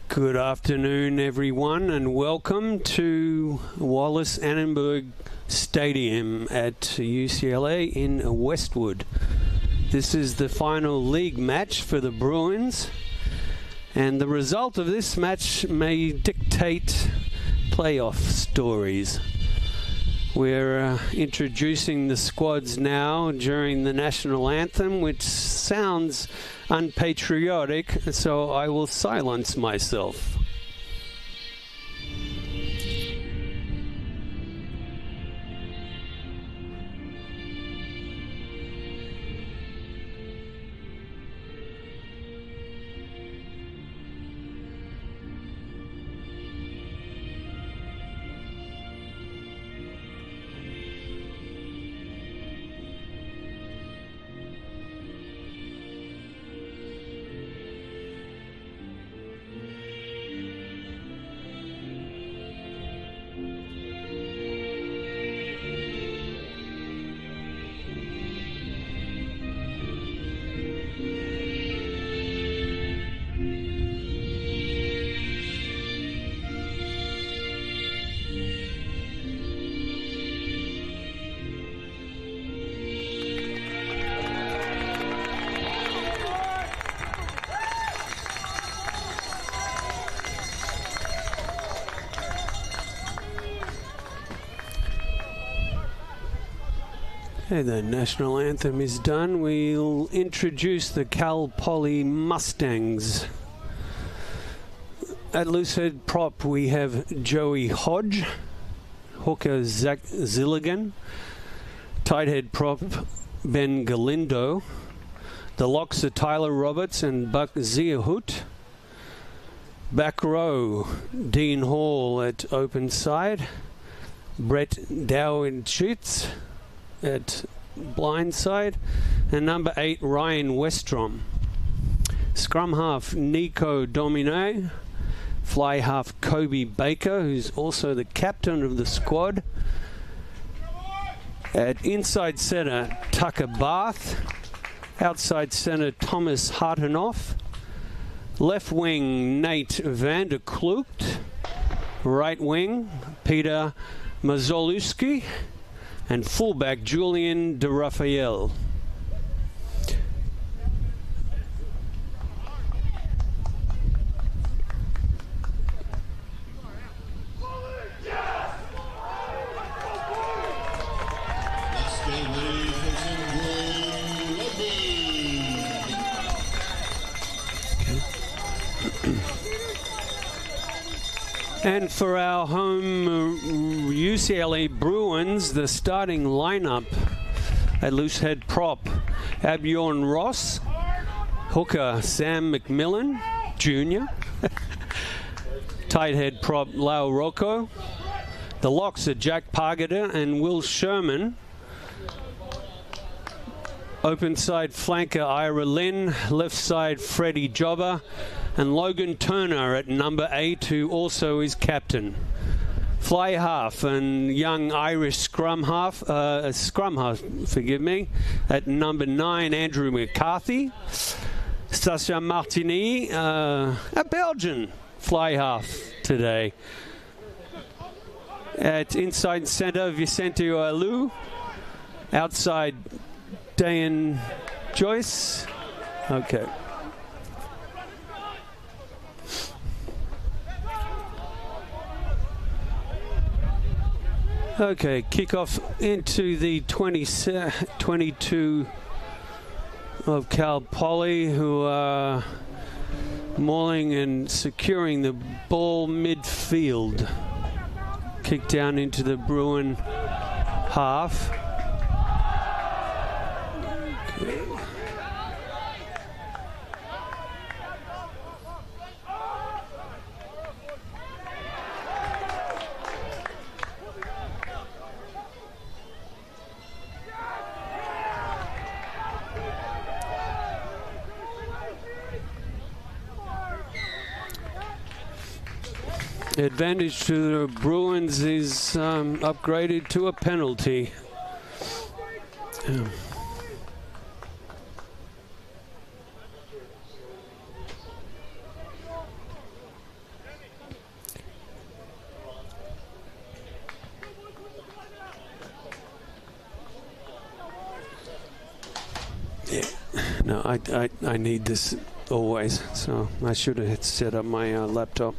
Good afternoon, everyone, and welcome to Wallace Annenberg Stadium at UCLA in Westwood. This is the final league match for the Bruins, and the result of this match may dictate playoff stories. We're introducing the squads now during the national anthem, which sounds unpatriotic, so I will silence myself. Okay, the national anthem is done. We'll introduce the Cal Poly Mustangs. At loosehead prop we have Joey Hodge, hooker Zach Zilligan, tight head prop Ben Galindo. The locks are Tyler Roberts and Buck Zierhout. Back row, Dean Hall at open side, Brett Dowd-Schutz at blind side, and number 8 Ryan Westrom. Scrum half Nico Domine, fly half Kobe Baker, who's also the captain of the squad. At inside centre Tucker Barth, outside centre Thomas Hartenoff, left wing Nate Vanderkloot, right wing Peter Mazolewski, and fullback Julian De Raphael. And for our home UCLA Bruins, the starting lineup at loosehead prop, Abjorn Ross, hooker Sam McMillan Jr., tight head prop Lau Rocco. The locks are Jack Pargiter and Will Sherman. Open side flanker Ira Lynn, left side Freddie Jobber, and Logan Turner at number 8, who also is captain. fly half and young Irish scrum half, forgive me, at number 9, Andrew McCarthy. Sasha Martini, a Belgian fly half today. At inside centre, Vicente Alou. Outside, Dayan Joyce. Okay. Okay, kickoff into the 22 of Cal Poly, who are mauling and securing the ball midfield. Kick down into the Bruin half. Okay. Advantage to the Bruins is upgraded to a penalty. Yeah, no, I need this always, so I should have set up my laptop.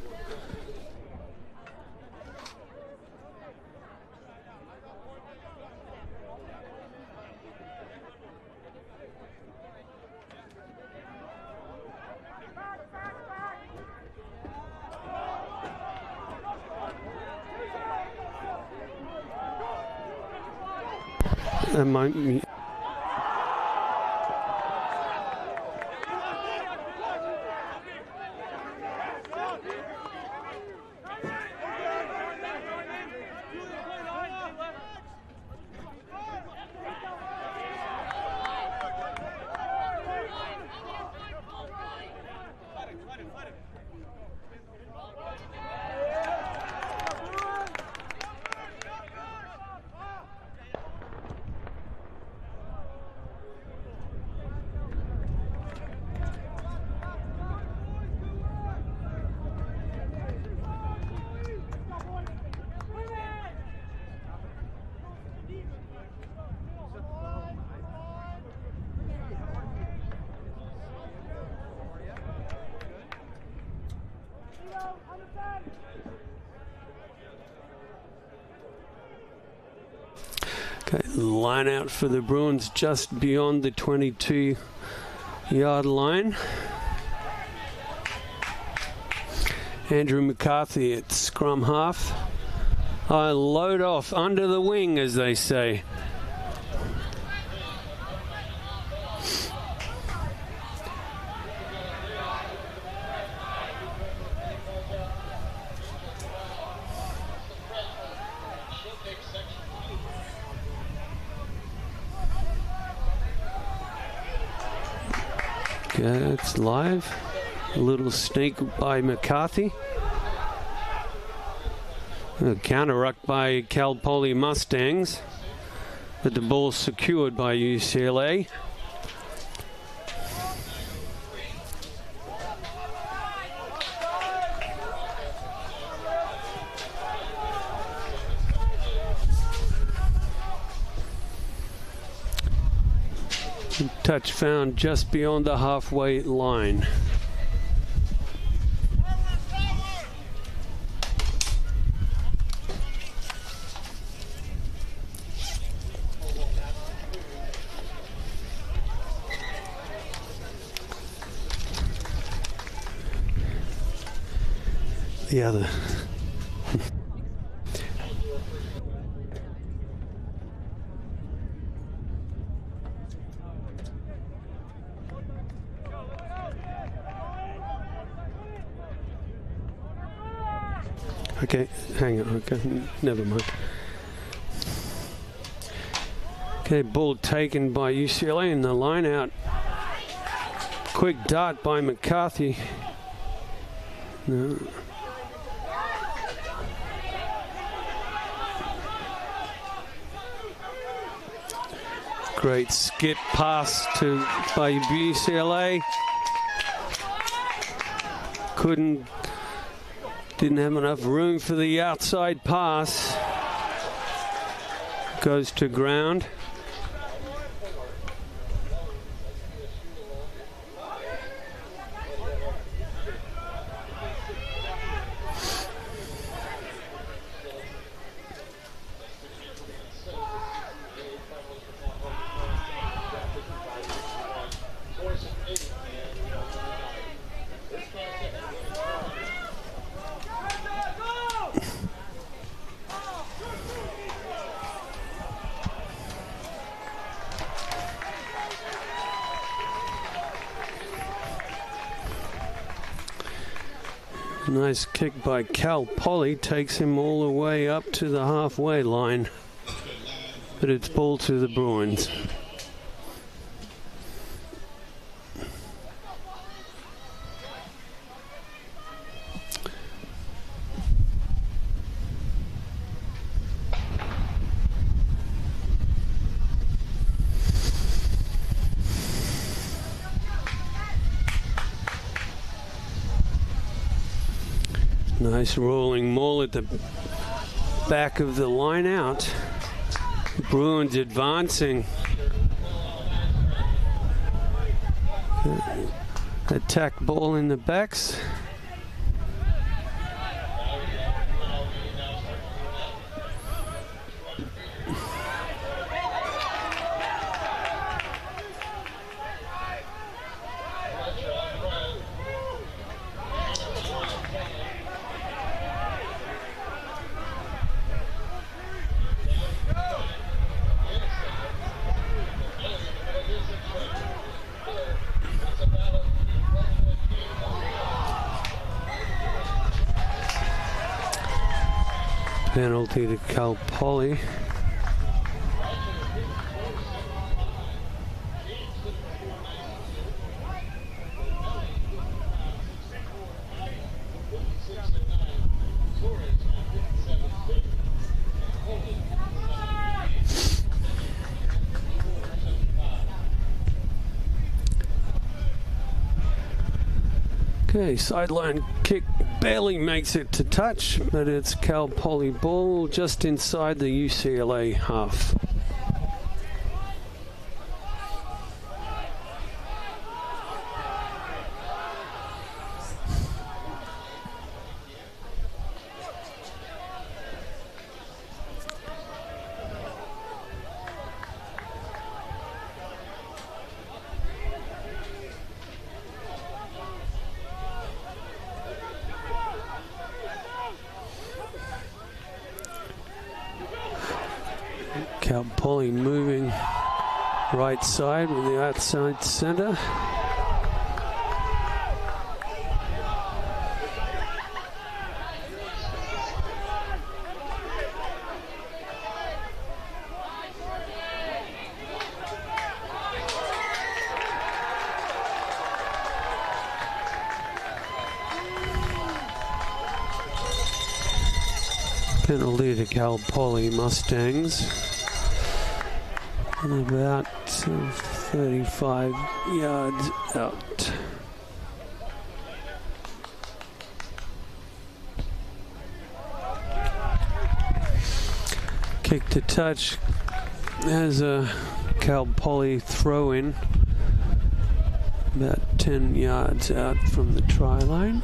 Okay, line out for the Bruins just beyond the 22-yard line. Andrew McCarthy at scrum half. I load off under the wing, as they say. Okay, it's live. A little sneak by McCarthy. A counter-ruck by Cal Poly Mustangs. But the ball secured by UCLA. Touch found just beyond the halfway line. The other. Okay, hang on, okay, never mind. Okay, ball taken by UCLA in the line out. Quick dart by McCarthy. No. Great skip pass by UCLA. Didn't have enough room for the outside pass. Goes to ground. Nice kick by Cal Poly, takes him all the way up to the halfway line, but it's ball to the Bruins. Nice rolling maul at the back of the line out. Bruins advancing. Attack ball in the backs. Penalty to Cal Poly. Okay, sideline kick barely makes it to touch, but it's Cal Poly ball just inside the UCLA half. Cal Poly moving right side with the outside center. Penalty to Cal Poly Mustangs. About 35 yards out. Kick to touch as a Cal Poly throw in. About 10 yards out from the try line.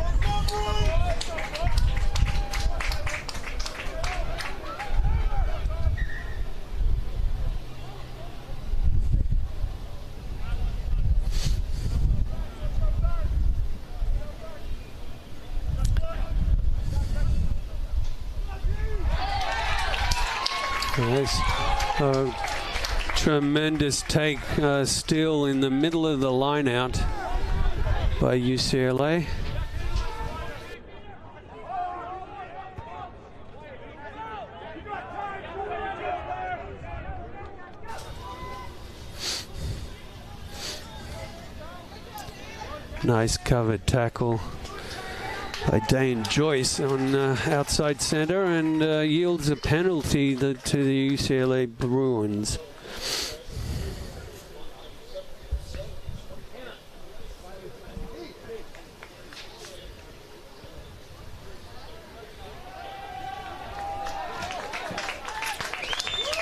Yes, a tremendous take, steal in the middle of the line out by UCLA. Nice covered tackle by Dane Joyce on outside center, and yields a penalty to the UCLA Bruins.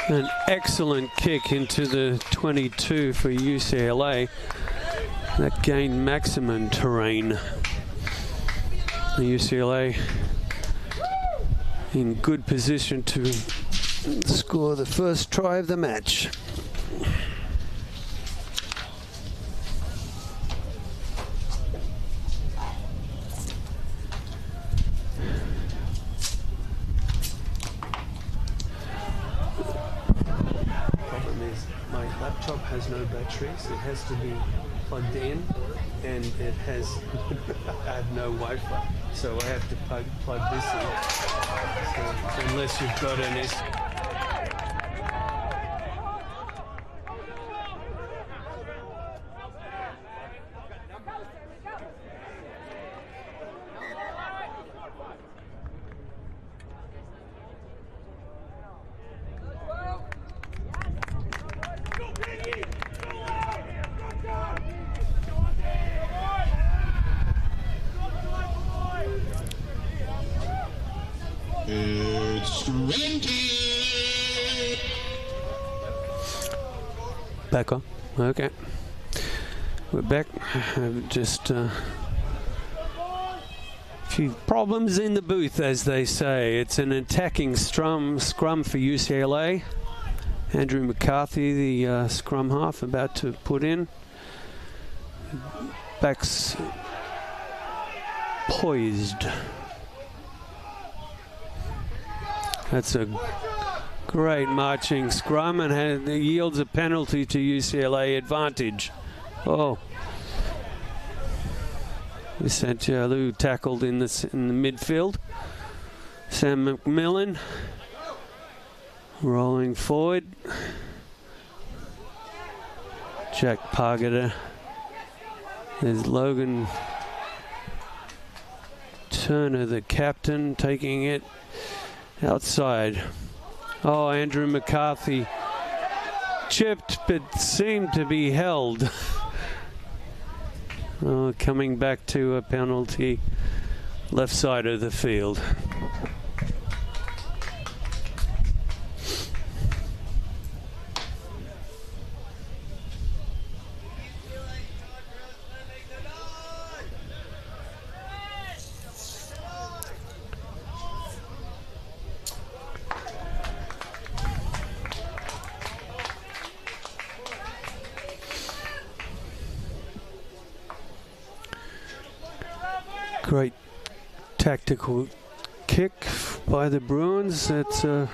An excellent kick into the 22 for UCLA. That gained maximum terrain. The UCLA in good position to score the first try of the match. Has no batteries, it has to be plugged in, and it has I have no Wi-Fi, so I have to plug this in. So unless you've got an Back on. Okay. We're back. Just a few problems in the booth, as they say. It's an attacking scrum for UCLA. Andrew McCarthy, the scrum half, about to put in. Backs poised. That's a great marching scrum, and yields a penalty to UCLA advantage. Oh, Santiago tackled in the midfield. Sam McMillan rolling forward. Jack Pargeter. There's Logan Turner, the captain, taking it outside. Oh, Andrew McCarthy chipped, but seemed to be held. Oh, coming back to a penalty, left side of the field. Great tactical kick by the Bruins. It's a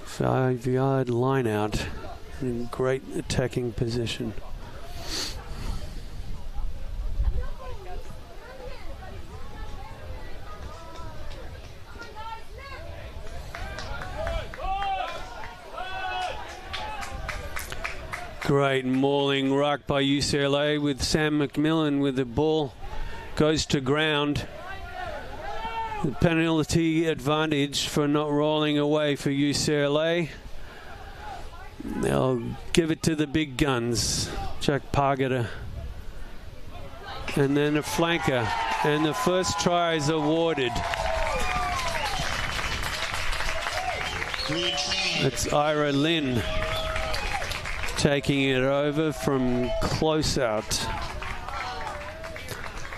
5-yard line out in great attacking position. Great mauling ruck by UCLA with Sam McMillan with the ball. Goes to ground. The penalty advantage for not rolling away for UCLA. They'll give it to the big guns. Jack Pargeter. And then a flanker. And the first try is awarded. It's Ira Lynn taking it over from close out.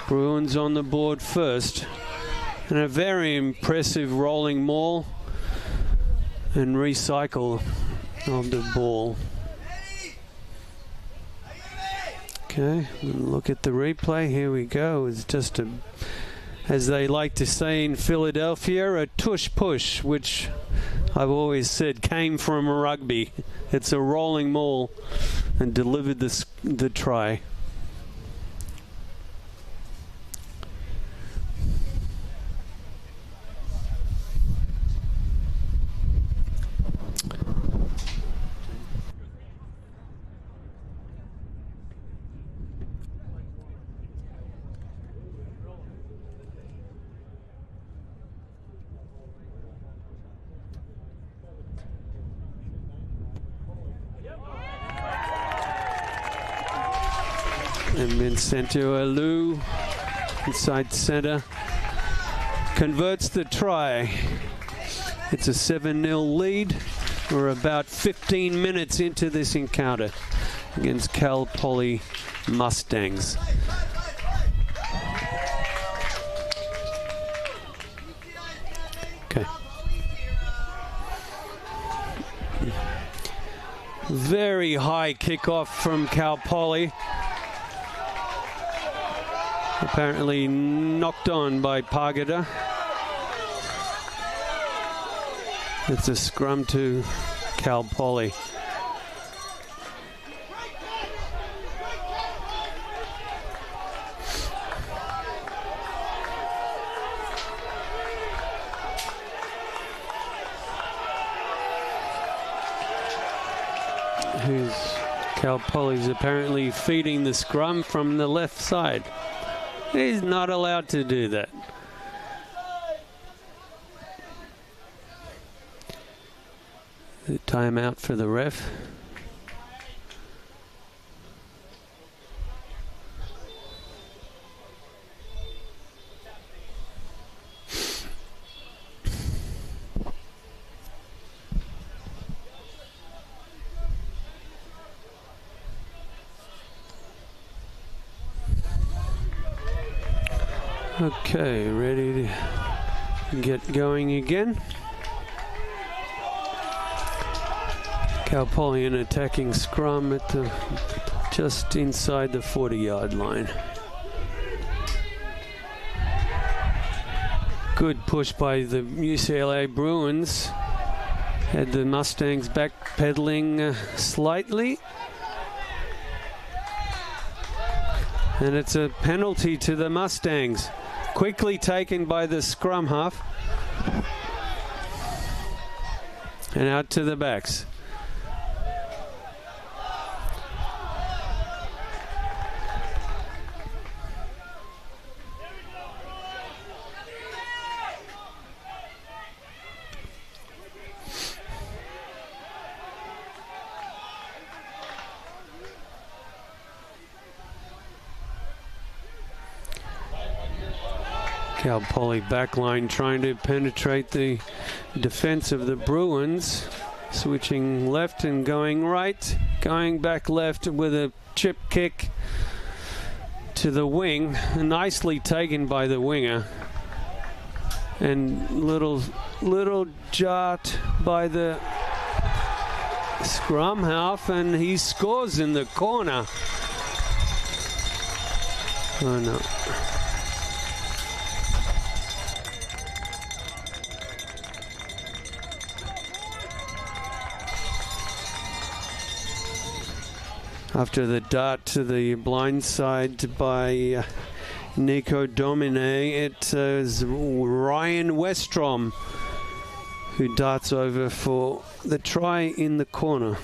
Bruins on the board first, and a very impressive rolling maul and recycle of the ball. Okay, look at the replay. Here we go. It's just a, as they like to say in Philadelphia, a tush push, which I've always said came from rugby. It's a rolling maul and delivered the try. And Vincento Alou, inside center, converts the try. It's a 7-0 lead. We're about 15 minutes into this encounter against Cal Poly Mustangs. Okay. Very high kickoff from Cal Poly. Apparently knocked on by Pagada. It's a scrum to Cal Poly. Cal Poly's apparently feeding the scrum from the left side. He's not allowed to do that. The timeout for the ref. Okay, ready to get going again. Cal Poly an attacking scrum at the just inside the 40-yard line. Good push by the UCLA Bruins. Had the Mustangs backpedaling slightly. And it's a penalty to the Mustangs. Quickly taken by the scrum half. And out to the backs. Cal Poly backline trying to penetrate the defense of the Bruins. Switching left and going right. Going back left with a chip kick to the wing. Nicely taken by the winger. And little jart by the scrum half, and he scores in the corner. Oh no. After the dart to the blind side by Nico Domine, it is Ryan Westrom who darts over for the try in the corner.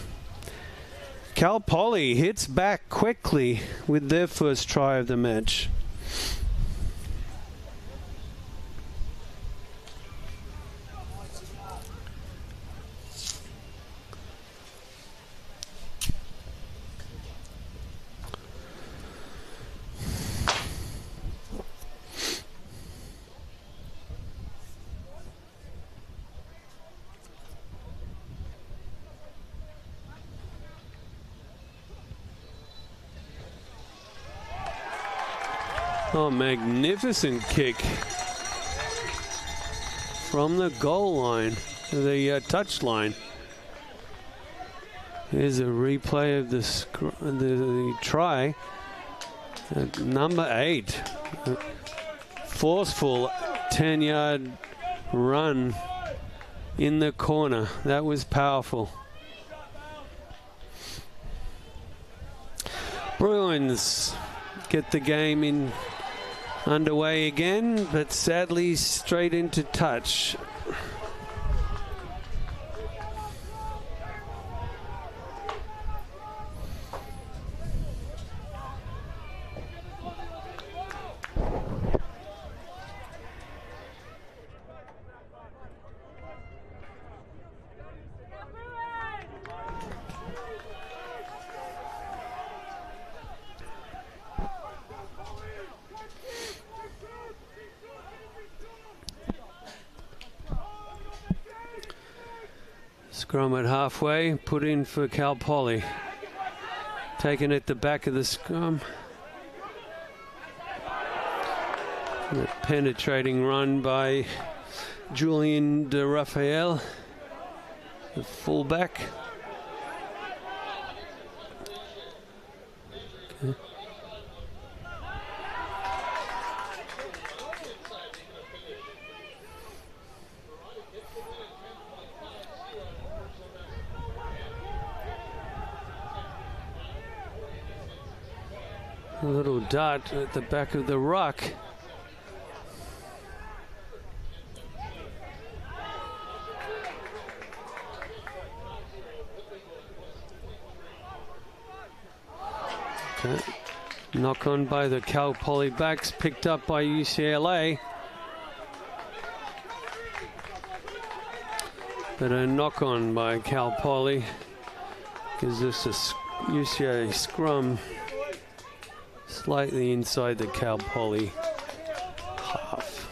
Cal Poly hits back quickly with their first try of the match. Oh, magnificent kick from the goal line, the touch line. Here's a replay of the try. Number 8, forceful 10-yard run in the corner. That was powerful. Bruins get the game in underway again, but sadly straight into touch. Scrum at halfway, put in for Cal Poly. Taken at the back of the scrum. A penetrating run by Julian de Raphael, the fullback. Okay. A little dot at the back of the ruck. Okay. Knock on by the Cal Poly backs, picked up by UCLA. But a knock on by Cal Poly gives us a UCLA scrum slightly inside the Cal Poly half.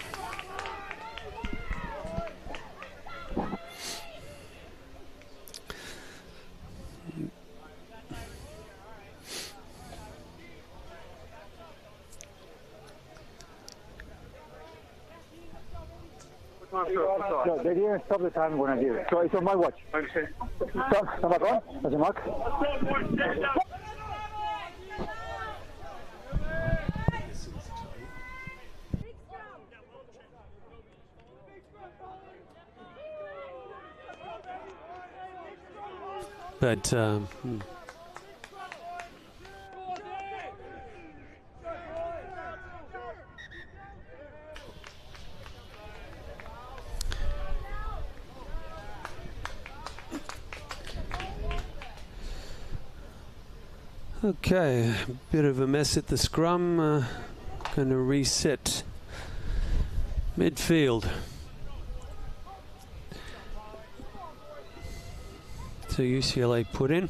No, they didn't stop the time when I did it. So it's on my watch. Okay. Stop. Come back on. That's a mark. But okay, a bit of a mess at the scrum. Going to reset midfield. So UCLA put in.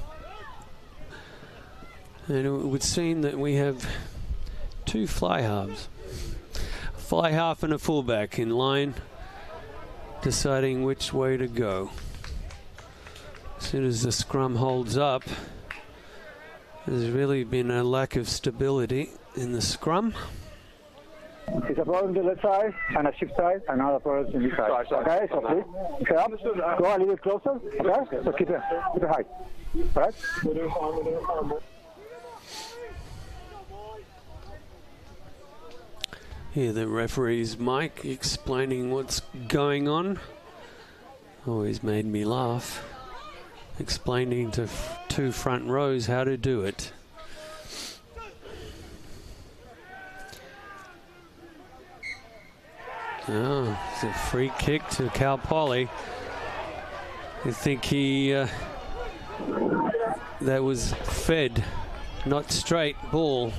And it would seem that we have two fly halves. A fly half and a fullback in line, deciding which way to go. As soon as the scrum holds up, there's really been a lack of stability in the scrum. It's a problem on the left side and a shift side, and another problem on this side. Okay, so please, get up, go a little closer, okay? So keep it high, right? Here the referee's mic explaining what's going on. Always made me laugh. Explaining to two front rows how to do it. Oh, it's a free kick to Cal Poly. I think that was fed, not straight ball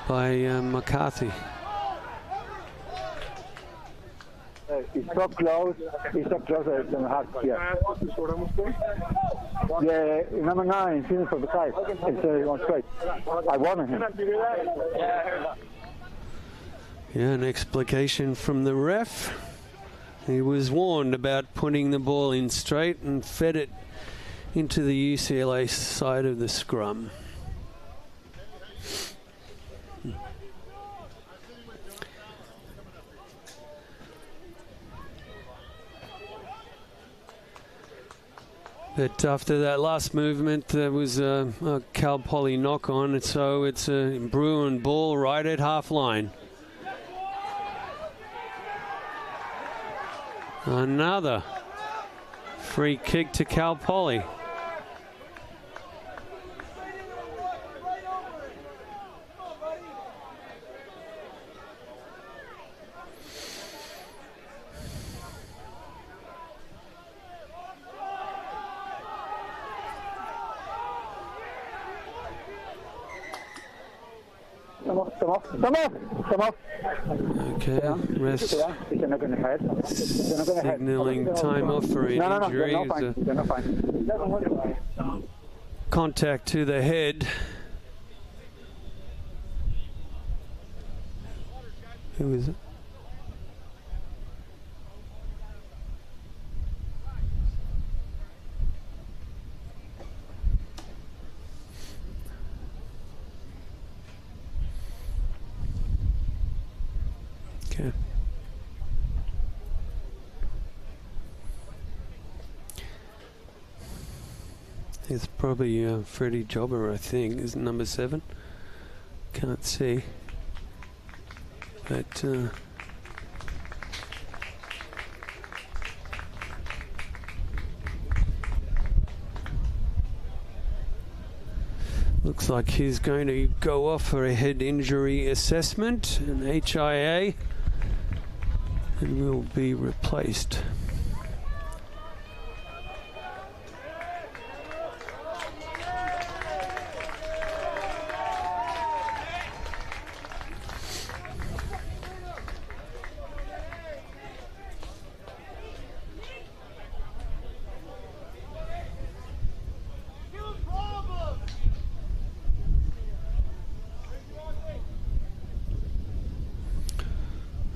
by McCarthy. It's so close, it's hard, yeah. The number 9, finished from the side, it's on straight. I wanted him. Yeah, an explication from the ref. He was warned about putting the ball in straight and fed it into the UCLA side of the scrum. But after that last movement, there was a Cal Poly knock on, so it's a Bruin ball right at half line. Another free kick to Cal Poly. Come off. Okay, rest signaling time off for an injury. Contact to the head. Who is it? It's probably Freddie Jobber, I think, is number 7. Can't see. But looks like he's going to go off for a head injury assessment, an HIA, and will be replaced.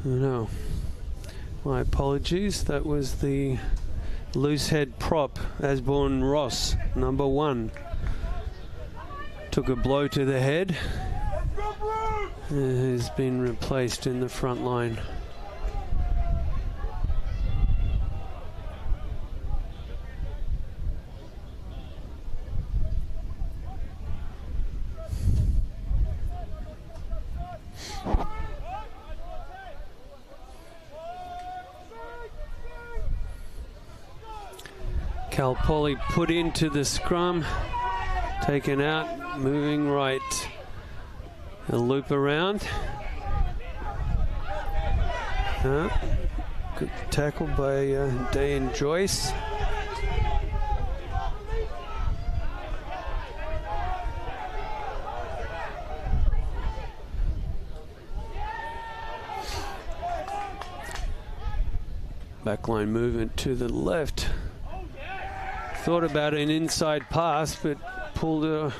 No, my apologies. That was the loose head prop, Asborn Ross, number 1. Took a blow to the head. Has been replaced in the front line. Cal Poly put into the scrum, taken out, moving right. A loop around. Good tackle by Day and Joyce. Backline movement to the left. Thought about an inside pass, but pulled a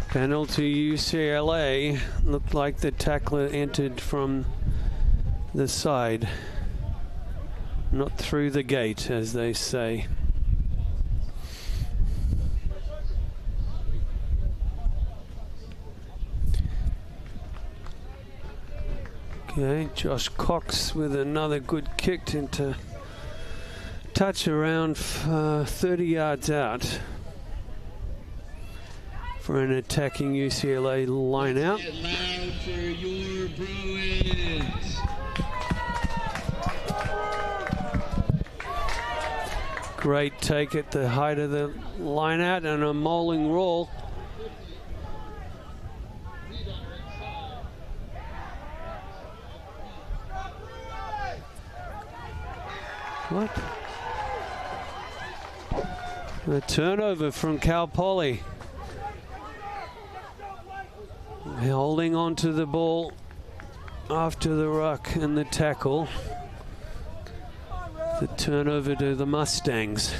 penalty UCLA. Looked like the tackler entered from the side, not through the gate, as they say. Okay, Josh Cox with another good kick into touch around 30 yards out for an attacking UCLA line out. Get loud for your Bruins. Great take at the height of the line out and a mauling roll. What? A turnover from Cal Poly. Holding on to the ball after the ruck and the tackle. The turnover to the Mustangs.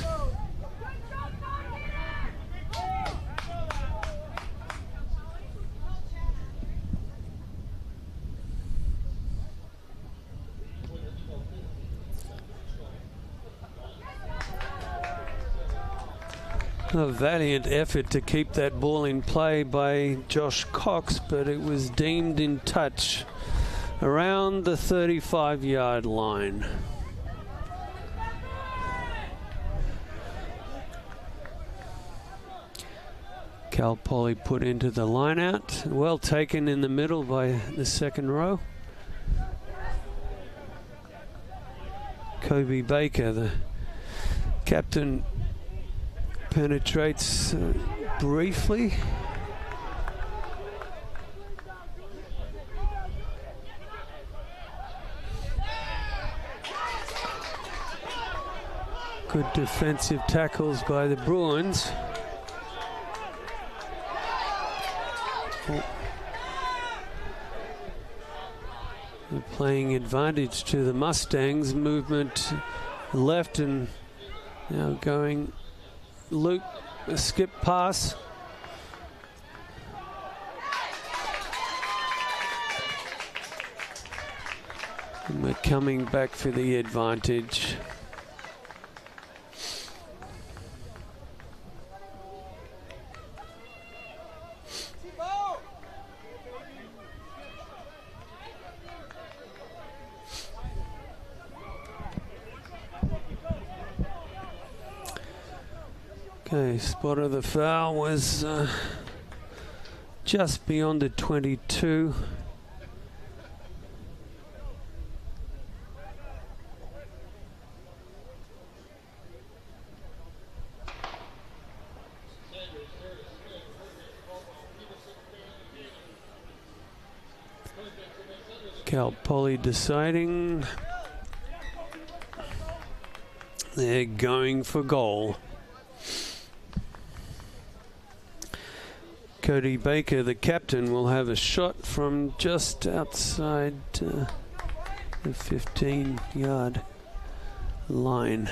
A valiant effort to keep that ball in play by Josh Cox, but it was deemed in touch around the 35-yard line. Cal Poly put into the line out. Well taken in the middle by the second row. Kobe Baker, the captain, penetrates briefly. Good defensive tackles by the Bruins. They're playing advantage to the Mustangs. Movement left and now going loop, a skip pass. And we're coming back for the advantage. Okay, spot of the foul was just beyond the 22. Cal Poly deciding they're going for goal. Cody Baker, the captain, will have a shot from just outside the 15-yard line.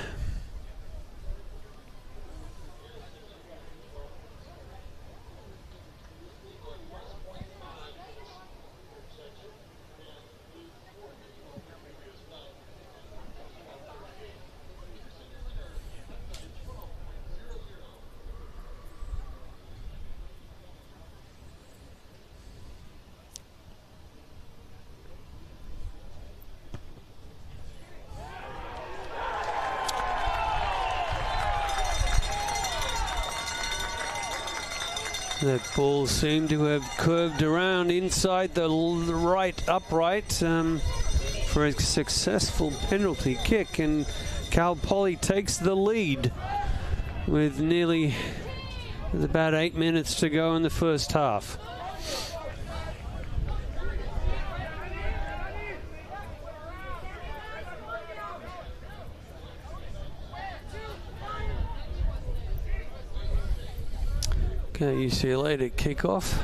That ball seemed to have curved around inside the right upright for a successful penalty kick, and Cal Poly takes the lead with about 8 minutes to go in the first half. Okay, UCLA to kick off.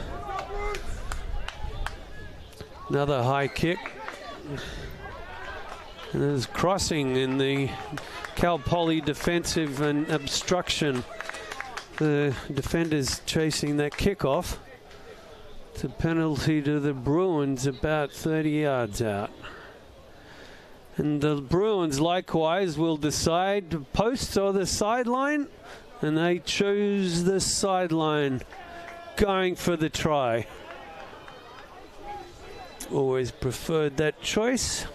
Another high kick. And there's crossing in the Cal Poly defensive and obstruction. The defenders chasing that kickoff. It's a penalty to the Bruins about 30 yards out. And the Bruins likewise will decide the posts or the sideline. And they choose the sideline, going for the try. Always preferred that choice.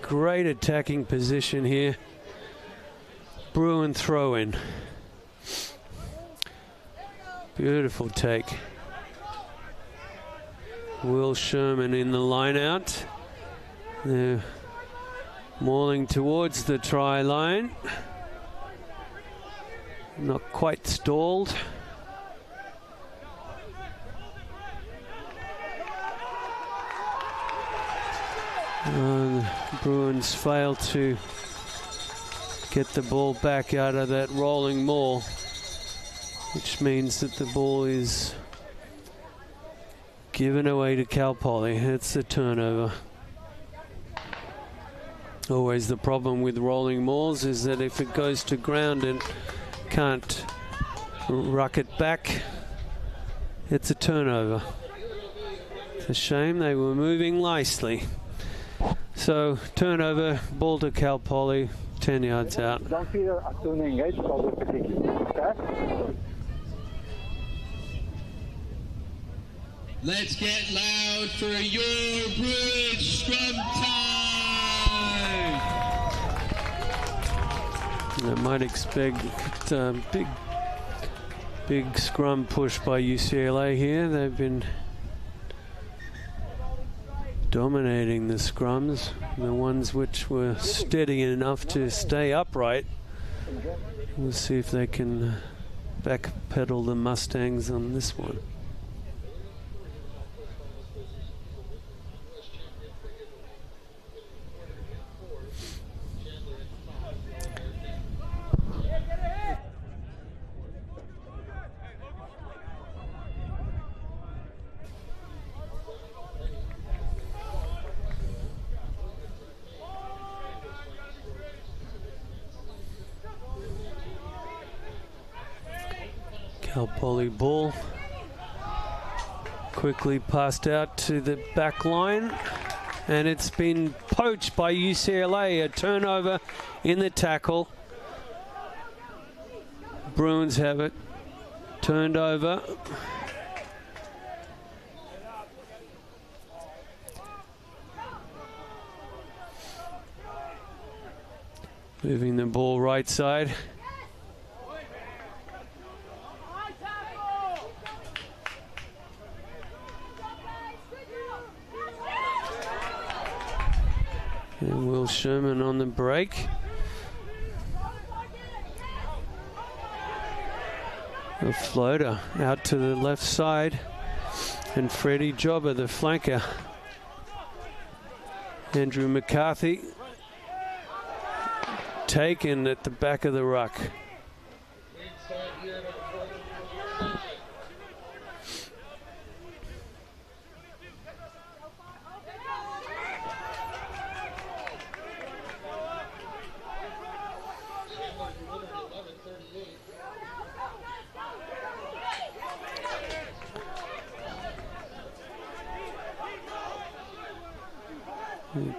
Great attacking position here. Bruin throw in. Beautiful take. Will Sherman in the line out. They're mauling towards the try line. Not quite stalled. The Bruins fail to get the ball back out of that rolling maul, which means that the ball is given away to Cal Poly. It's a turnover. Always the problem with rolling mauls is that if it goes to ground and can't ruck it back, it's a turnover. It's a shame, they were moving nicely. So turnover, ball to Cal Poly, 10 yards out. Don't feel too engaged or okay? Let's get loud for your Bruins scrum time! I might expect big scrum push by UCLA here. They've been dominating the scrums, the ones which were steady enough to stay upright. We'll see if they can backpedal the Mustangs on this one. Cal Poly ball quickly passed out to the back line, and it's been poached by UCLA. A turnover in the tackle. Bruins have it turned over. Moving the ball right side. And Will Sherman on the break. A floater out to the left side. And Freddie Jobber, the flanker. Andrew McCarthy taken at the back of the ruck.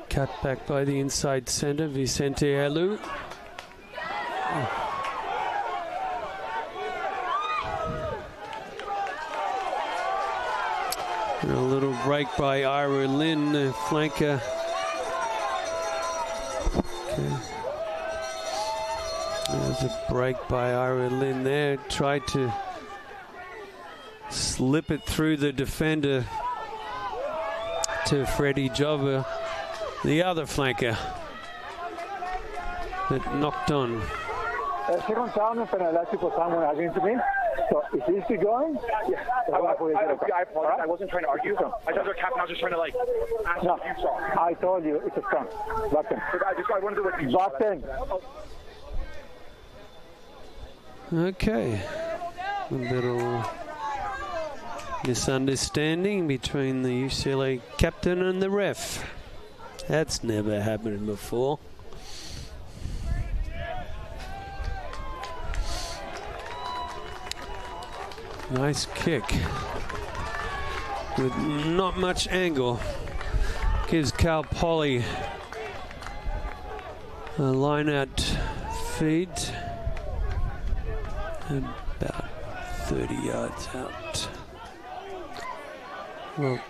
Cut back by the inside centre, Vicente Alou. And a little break by Ira Lynn, the flanker. Okay. There's a break by Ira Lynn there. Tried to slip it through the defender to Freddie Jobber, the other flanker, that knocked on. Second time in penalty for someone against me. So is this still going? Yeah. I apologize. I wasn't trying to argue. I thought the captain. I was just trying to like ask No, if you saw. I told you it's a scrum. Back ten. I wanted to what you saw. Back ten. Okay. A little misunderstanding between the UCLA captain and the ref. That's never happened before. Nice kick with not much angle. Gives Cal Poly a line out feed. And about 30 yards out. Well,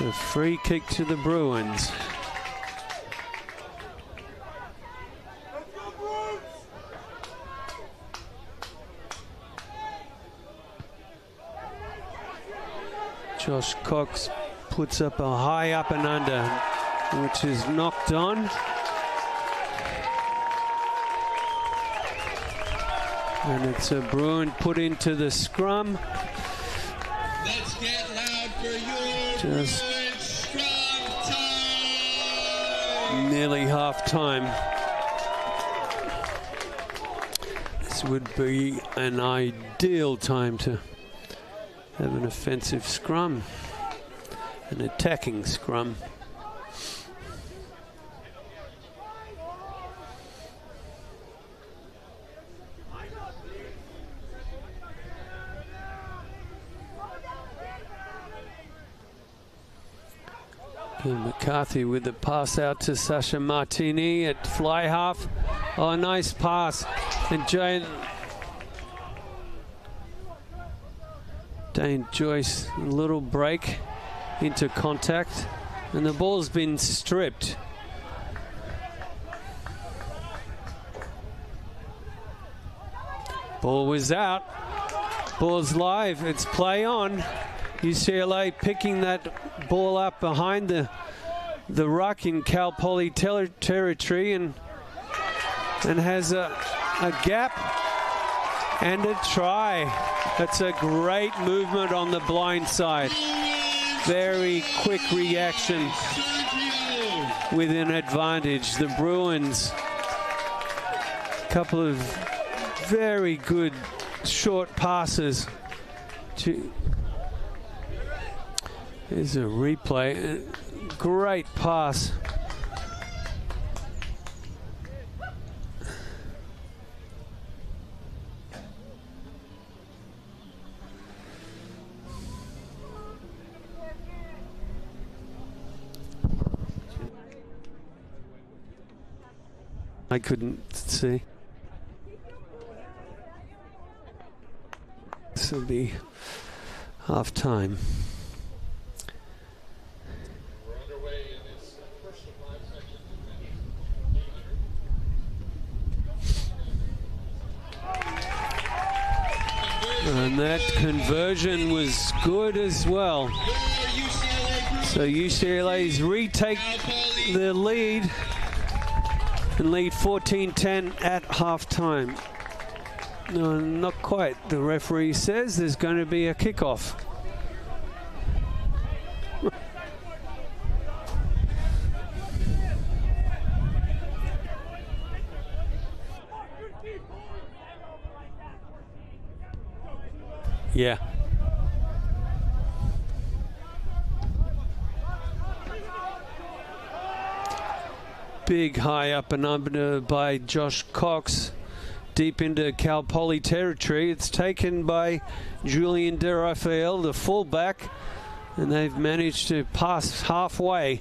a free kick to the Bruins. Josh Cox puts up a high up and under, which is knocked on. And it's a Bruin put into the scrum. Let's get loud for your Just Bruins scrum time. nearly half time. This would be an ideal time to have an offensive scrum, an attacking scrum. And McCarthy with the pass out to Sasha Martini at fly half. Oh, nice pass. And Dane Joyce, a little break into contact. And the ball's been stripped. Ball was out. Ball's live. It's play on. UCLA picking that ball up behind the ruck in Cal Poly territory and has a gap and a try. That's a great movement on the blind side. Very quick reaction with an advantage. The Bruins, couple of very good short passes to. Here's a replay. Great pass. I couldn't see. This will be half time. And that conversion was good as well. So UCLA's retake the lead and lead 14-10 at halftime. No, not quite. The referee says there's going to be a kickoff. Yeah. Big high up and under by Josh Cox, deep into Cal Poly territory. It's taken by Julian De Rafael, the fullback, and they've managed to pass halfway.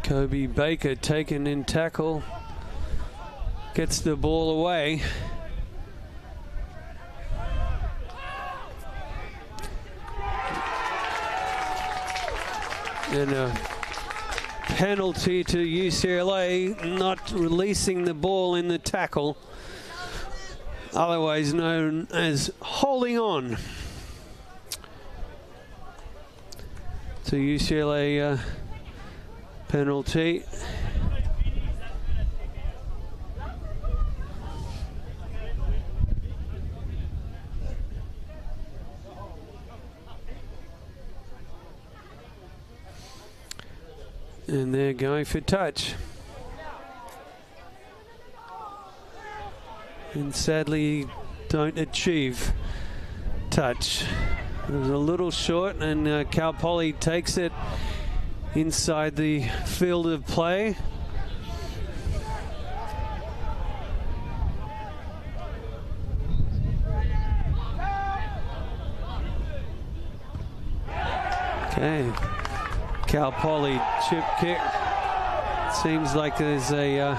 Kobe Baker taken in tackle, gets the ball away. And a penalty to UCLA, not releasing the ball in the tackle, otherwise known as holding on. So UCLA penalty. And they're going for touch. And sadly don't achieve touch. It was a little short, and Cal Poly takes it inside the field of play. Okay, Cal Poly chip kick. Seems like there's a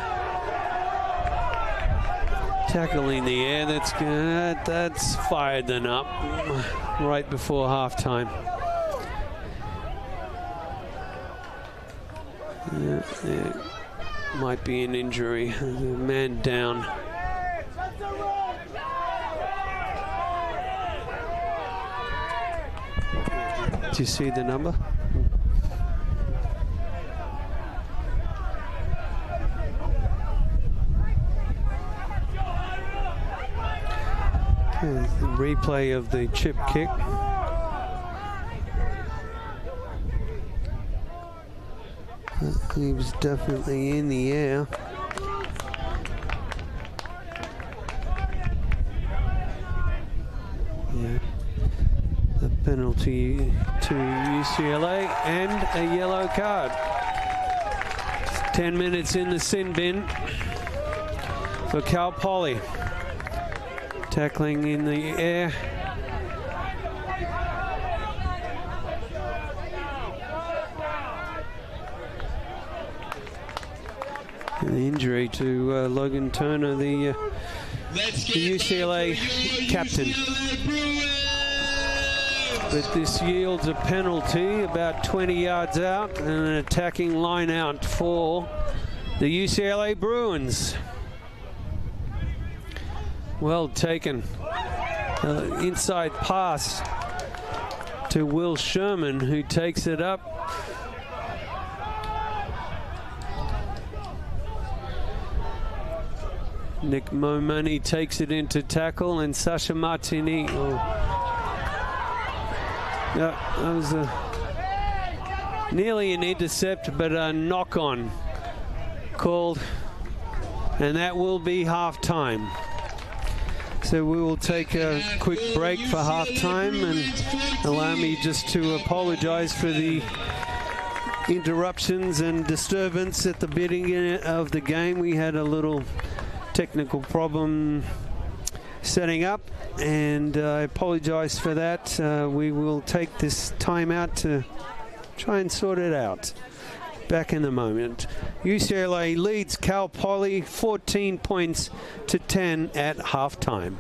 tackle in the air. That's good. That's fired them up right before halftime. Yeah, there might be an injury. There's a man down. Do you see the number? Okay, the replay of the chip kick. He was definitely in the air. Yeah. The penalty to UCLA and a yellow card. 10 minutes in the sin bin for Cal Poly. Tackling in the air. An injury to Logan Turner, the UCLA captain. But this yields a penalty about 20 yards out and an attacking line out for the UCLA Bruins. Well taken. Inside pass to Will Sherman, who takes it up. Nick Momani takes it into tackle, and Sasha Martini. Oh. Yeah, that was nearly an intercept, but a knock-on called, and that will be half-time. So we will take a quick break for half-time, and allow me just to apologize for the interruptions and disturbance at the beginning of the game. We had a little technical problem setting up, and I apologize for that. We will take this time out to try and sort it out. Back in a moment. UCLA leads Cal Poly 14 points to 10 at halftime.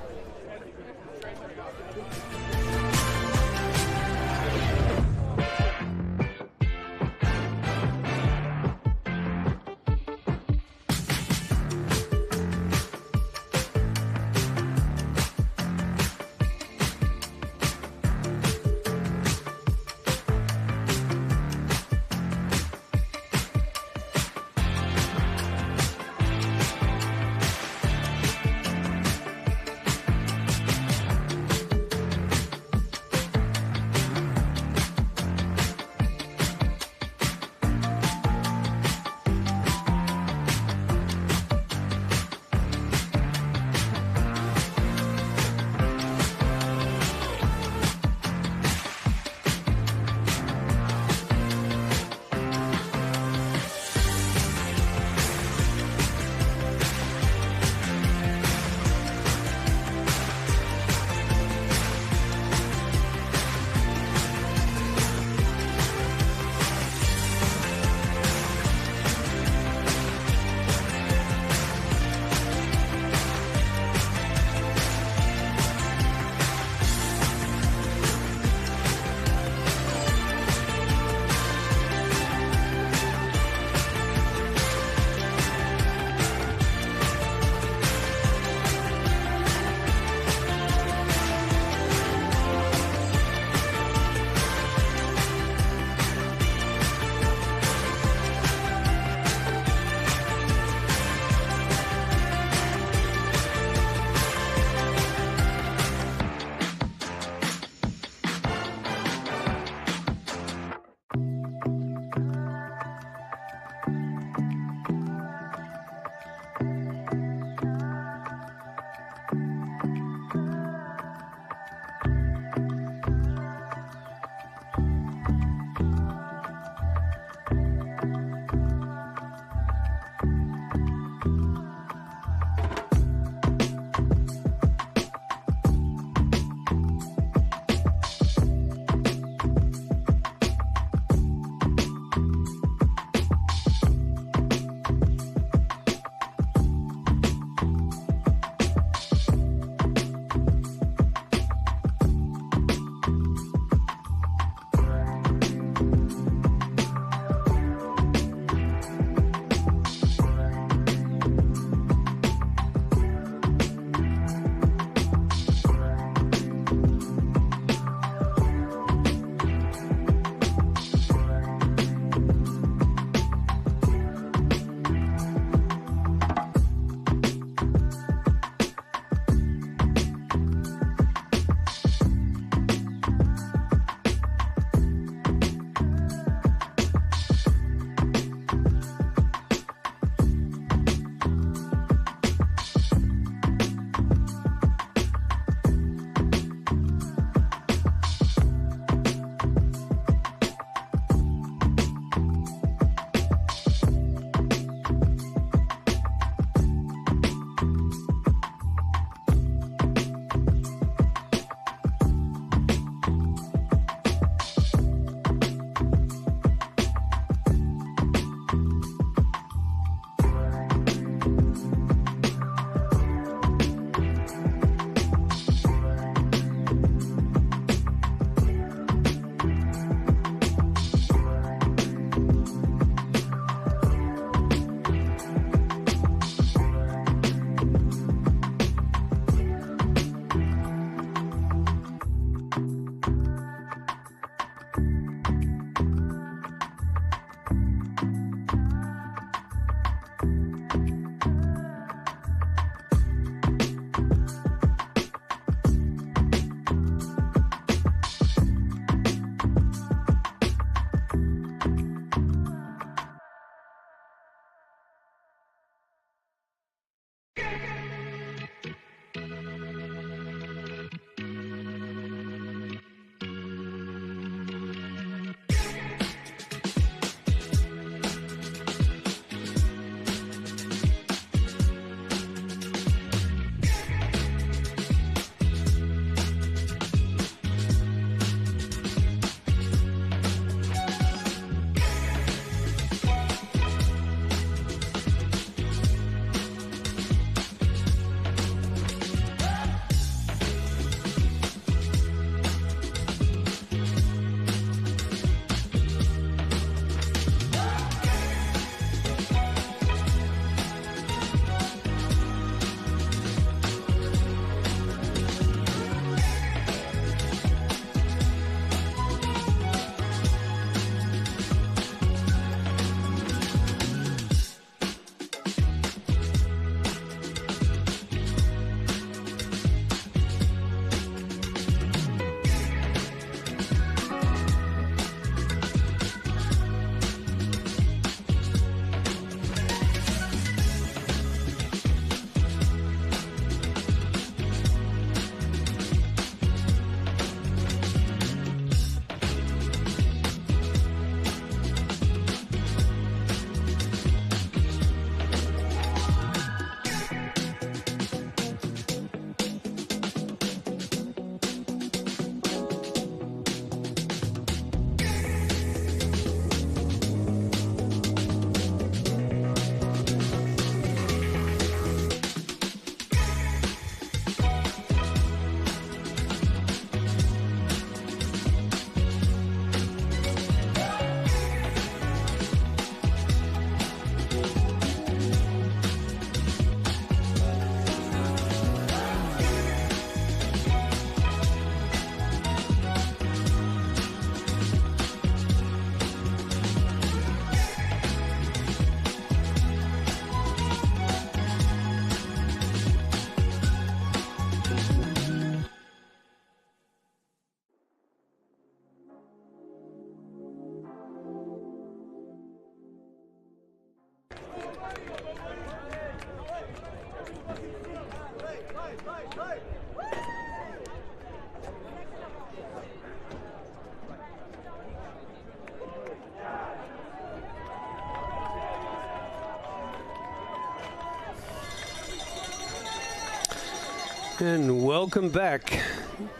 And welcome back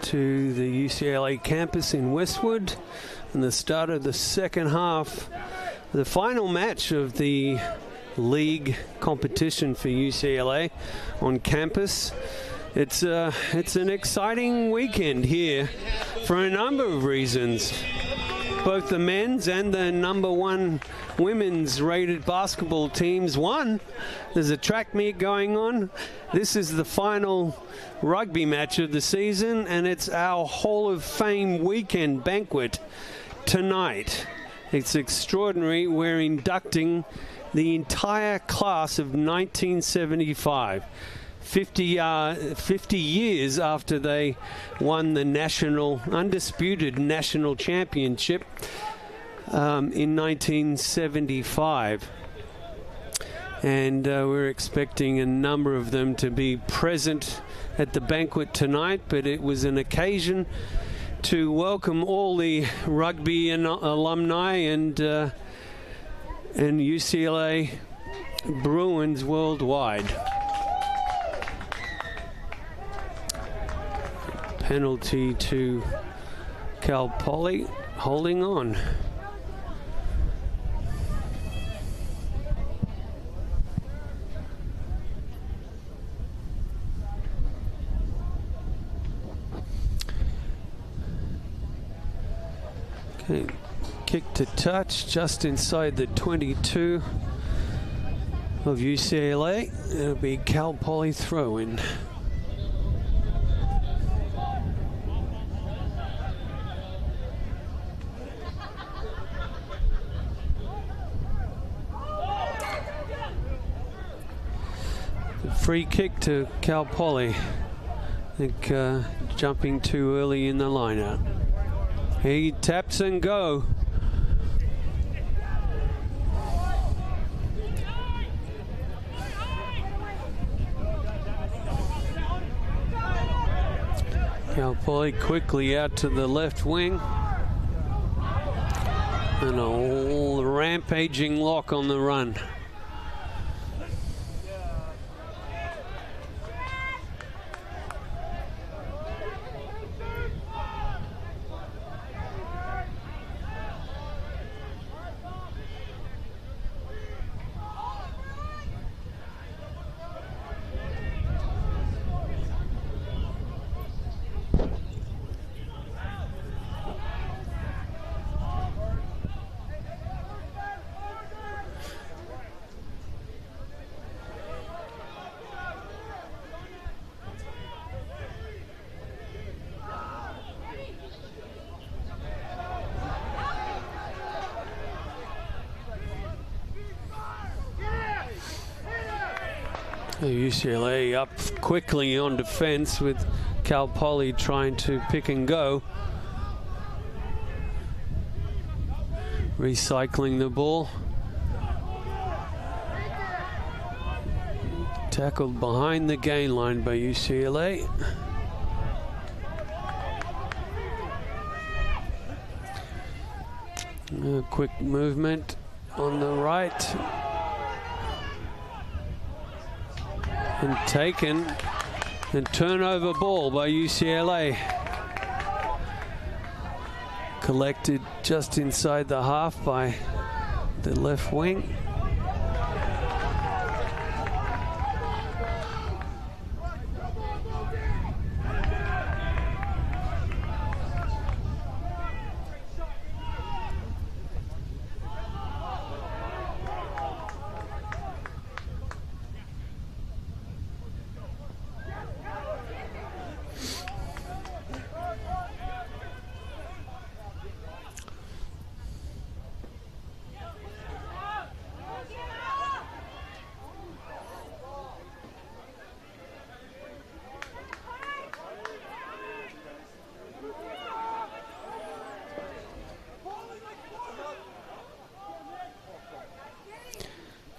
to the UCLA campus in Westwood and the start of the second half, the final match of the league competition for UCLA on campus. It's an exciting weekend here for a number of reasons. Both the men's and the number one women's rated basketball teams won. There's a track meet going on. This is the final rugby match of the season, and it's our Hall of Fame weekend banquet tonight. It's extraordinary. We're inducting the entire class of 1975. 50 years after they won the undisputed national championship in 1975. And we're expecting a number of them to be present at the banquet tonight, but it was an occasion to welcome all the rugby and alumni and UCLA Bruins worldwide. Penalty to Cal Poly, holding on. Okay, kick to touch just inside the 22 of UCLA. It'll be Cal Poly throw-in. Free kick to Cal Poly. I think jumping too early in the lineup. He taps and go. Cal Poly quickly out to the left wing. And a rampaging lock on the run. UCLA up quickly on defense with Cal Poly trying to pick and go. Recycling the ball. Tackled behind the gain line by UCLA. A quick movement on the right. And taken, and turnover ball by UCLA. Collected just inside the half by the left wing.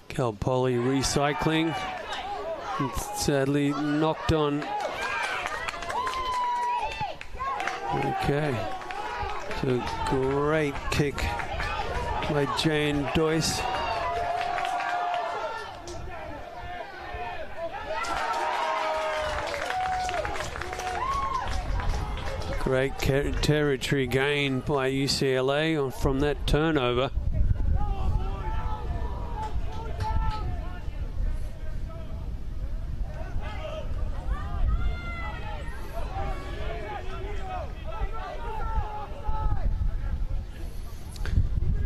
Cal Poly recycling. Sadly knocked on Okay. So great kick by Jane Doyce. Great territory gain by UCLA from that turnover.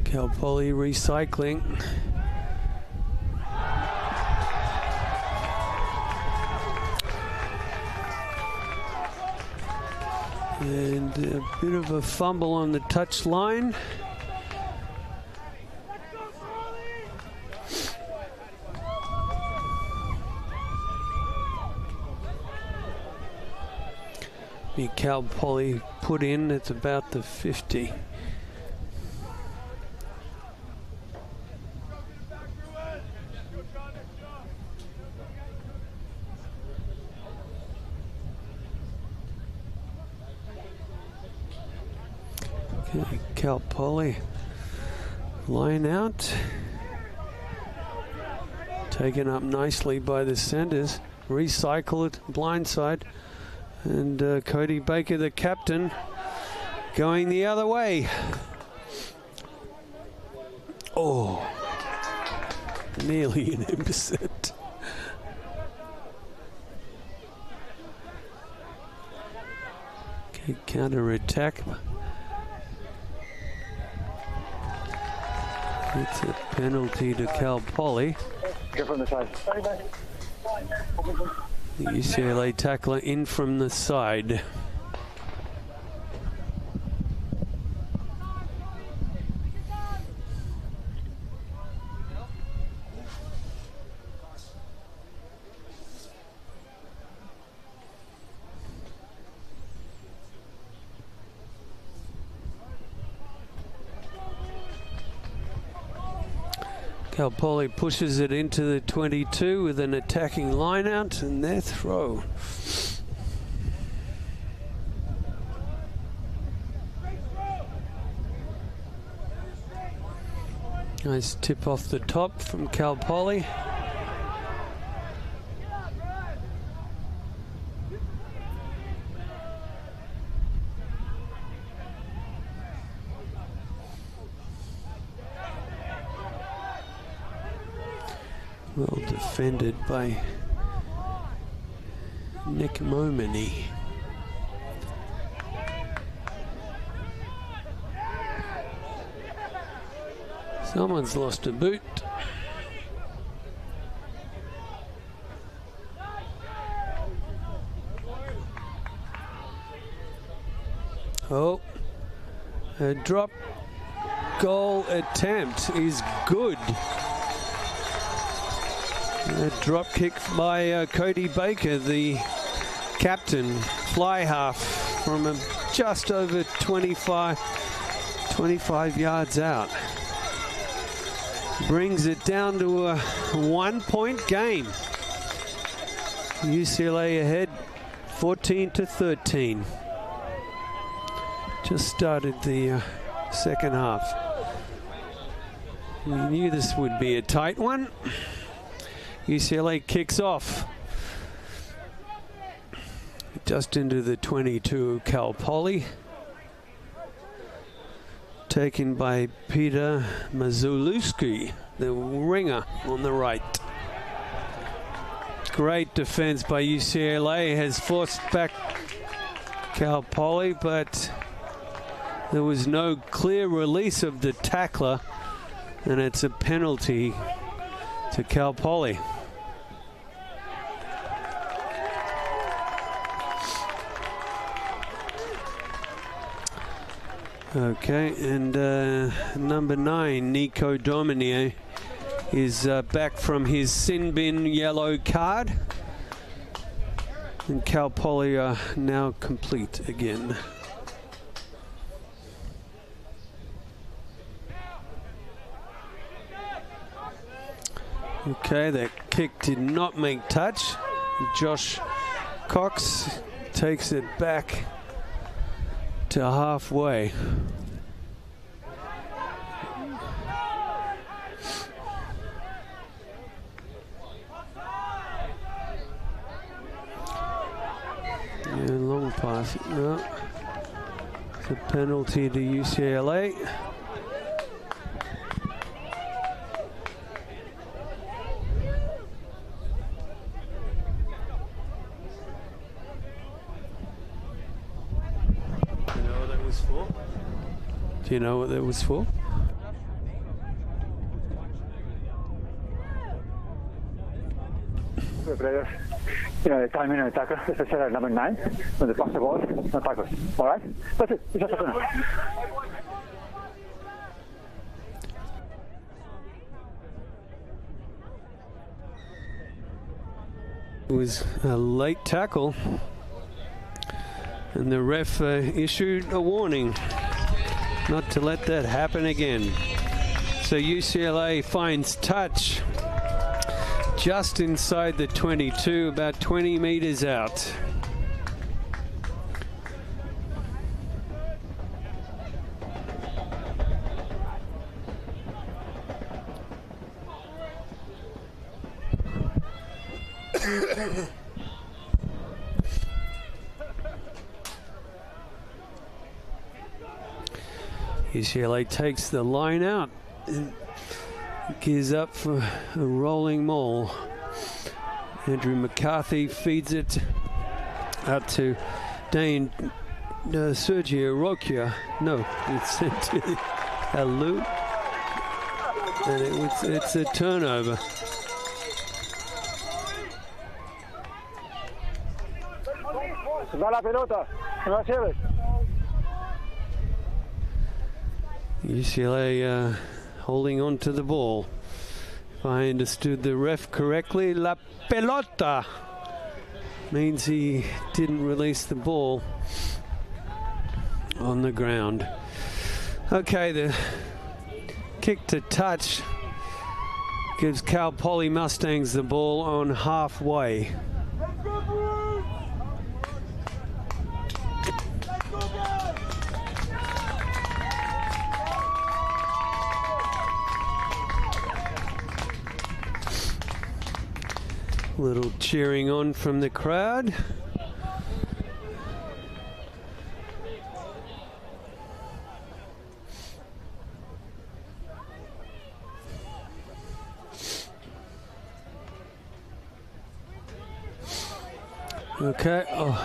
Cal Poly recycling. And a bit of a fumble on the touch line. The Cal Poly put in, it's about the 50. Cal Poly line out, taken up nicely by the centers, recycle it blindside, and Cody Baker, the captain, going the other way. Oh, nearly an intercept. Okay, counter attack. It's a penalty to Cal Poly. Go from the side. The UCLA tackler in from the side. Cal Poly pushes it into the 22 with an attacking line out and their throw. Nice tip off the top from Cal Poly. Well defended by Nick Momini. Someone's lost a boot. Oh, a drop goal attempt is good. A drop kick by Cody Baker, the captain, fly half from just over 25 yards out. Brings it down to a 1-point game. UCLA ahead 14-13. Just started the second half. We knew this would be a tight one. UCLA kicks off just into the 22 Cal Poly, taken by Peter Mazulewski, the ringer on the right. Great defense by UCLA, has forced back Cal Poly, but there was no clear release of the tackler, and it's a penalty to Cal Poly. Okay, and number 9, Nico Dominier, is back from his sin bin yellow card. And Cal Poly are now complete again. Okay, that kick did not make touch. Josh Cox takes it back to halfway. Yeah, long pass. No. It's a penalty to UCLA. Do you know what that was for? The players, the timing and the tackle, especially at number 9, when they pass the ball, no tackles. All right? That's it. It's just a corner. It was a late tackle, and the ref issued a warning not to let that happen again. So UCLA finds touch just inside the 22, about 20 meters out. UCLA takes the line out and gears up for a rolling maul. Andrew McCarthy feeds it out to Dane Sergio Rocha. No, it's sent to Alou, and it's a turnover. Va la pelota, no la lleves. UCLA holding on to the ball. If I understood the ref correctly, la pelota means he didn't release the ball on the ground. Okay, the kick to touch gives Cal Poly Mustangs the ball on halfway. Little cheering on from the crowd. Okay. Oh.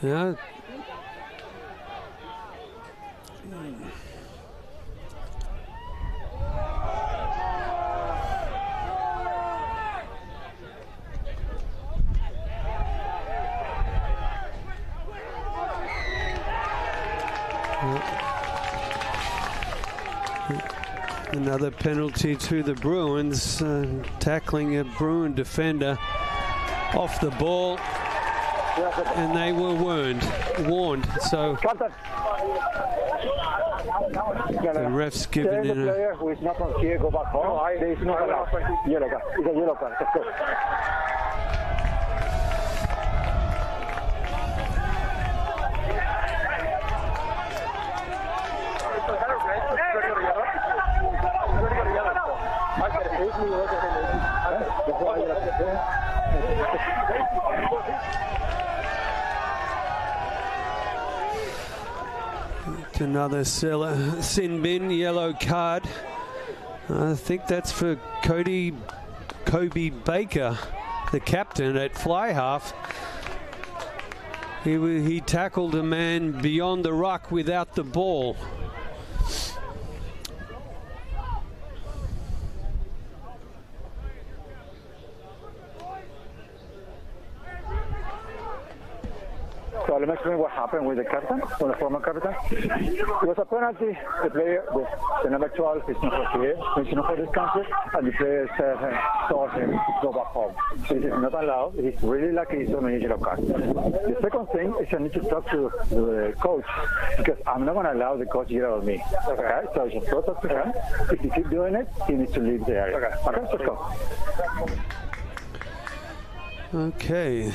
Yeah. Another penalty to the Bruins, tackling a Bruin defender off the ball, and they were warned. So the ref's given in a player who is not from here go back home. There is no allowed. Yellow card. It's a yellow card. Let's go. Another sin bin yellow card. I think that's for Kobe Baker, the captain at fly half. He tackled a man beyond the ruck without the ball. So let me explain what happened with the captain, with the former captain. It was a penalty. The player, the number 12, is not for here, he's not for this country, and the player saw him go back home. So this is not allowed. He's really lucky he's on a yellow card. The second thing is I need to talk to the coach, because I'm not going to allow the coach to yell at me. Okay? So I just go talk to him. If he keeps doing it, he needs to leave the area. Okay, let's go. Okay,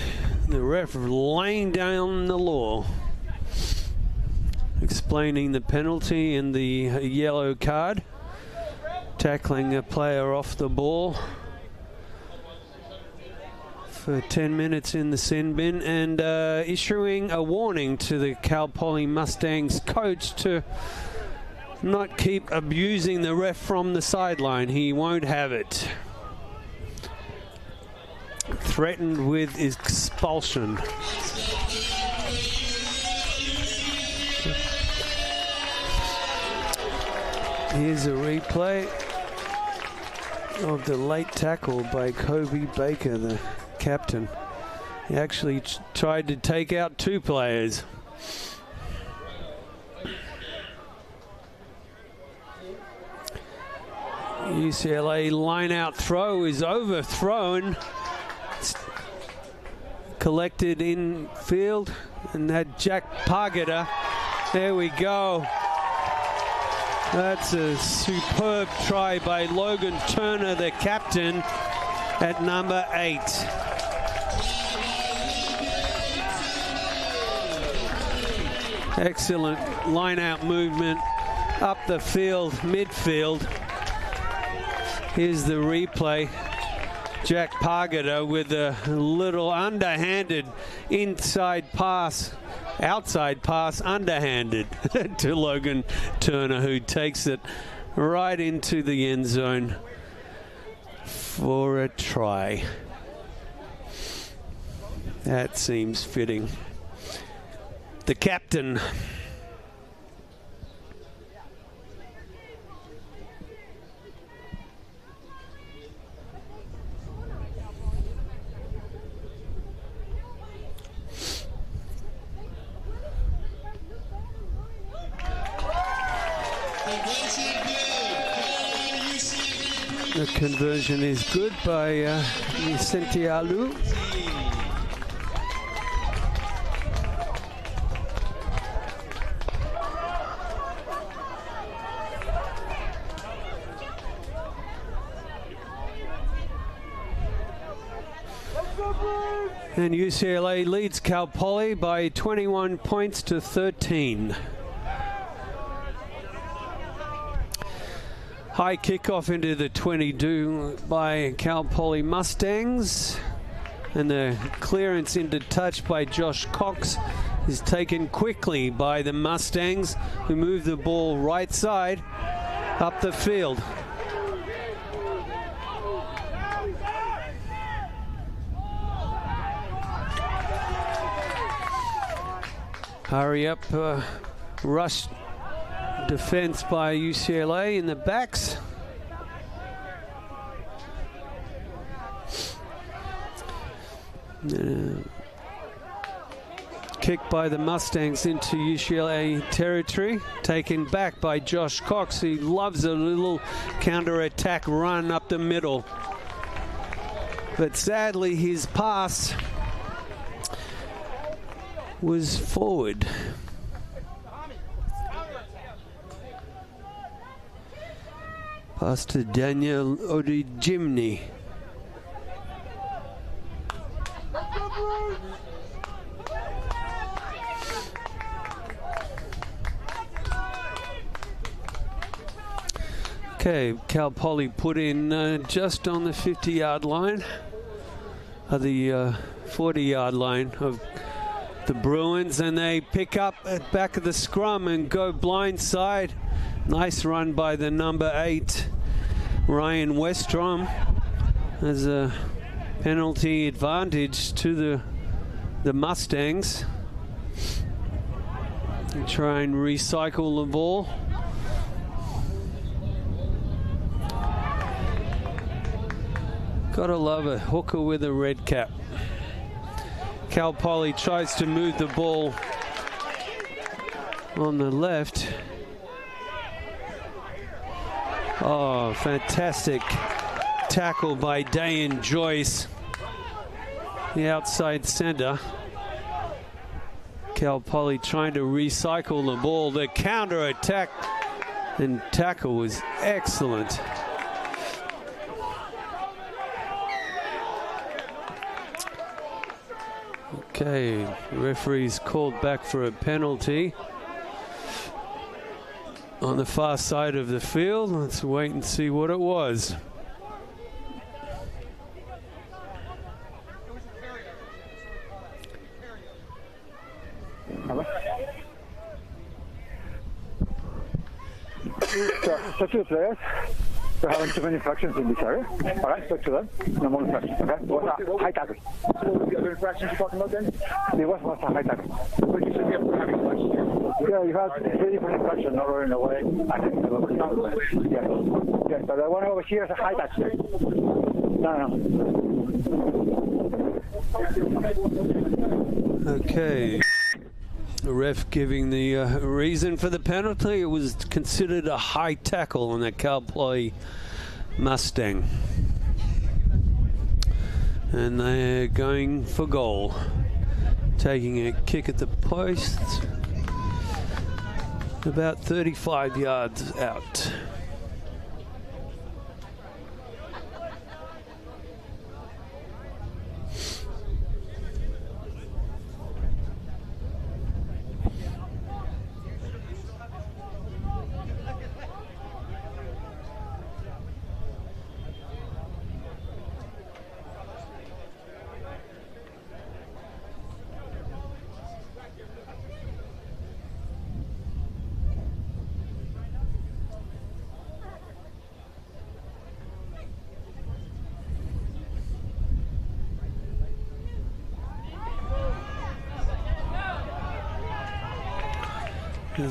the ref laying down the law. explaining the penalty and the yellow card. Tackling a player off the ball for 10 minutes in the sin bin, and issuing a warning to the Cal Poly Mustangs coach to not keep abusing the ref from the sideline. He won't have it. Threatened with expulsion. Here's a replay of the late tackle by Kobe Baker, the captain. He actually tried to take out two players. UCLA line-out throw is overthrown. It's collected in field, and that Jack Pargeta. There we go. That's a superb try by Logan Turner, the captain, at number 8. Excellent line-out movement up the field, midfield. Here's the replay. Jack Pargeta with a little underhanded inside pass, outside pass, underhanded to Logan Turner, who takes it right into the end zone for a try. That seems fitting. The captain. The conversion is good by Vicente Alu. And UCLA leads Cal Poly by 21 points to 13. High kickoff into the 22 by Cal Poly Mustangs, and the clearance into touch by Josh Cox is taken quickly by the Mustangs, who move the ball right side up the field. Hurry up, rush defense by UCLA in the backs. Kick by the Mustangs into UCLA territory, taken back by Josh Cox. He loves a little counter-attack run up the middle, but sadly his pass was forward. Pass to Daniel Odijimni. Okay, Cal Poly put in just on the 50-yard line, the 40-yard line of the Bruins, and they pick up at back of the scrum and go blind side. Nice run by the number 8, Ryan Westrom. There's a penalty advantage to the Mustangs. And try and recycle the ball. Gotta love a hooker with a red cap. Cal Poly tries to move the ball on the left. Oh, fantastic tackle by Dayan Joyce, the outside center. Cal Poly trying to recycle the ball. The counter attack and tackle was excellent. Okay, referee's called back for a penalty. on the far side of the field. Let's wait and see what it was. So, talk to the players. We're having too many infractions in this area. All right, talk to them. No more infractions, okay? It was a high tackle. So what were the other infractions you're talking about then? It was a high tackle. But you said we have having infractions here. Yeah, you had 3 different infractions, not running away. Yes, but the one over here is a high tackle. No. Okay. The ref giving the reason for the penalty. It was considered a high tackle on that Cal Poly Mustang. And they're going for goal. Taking a kick at the post. About 35 yards out.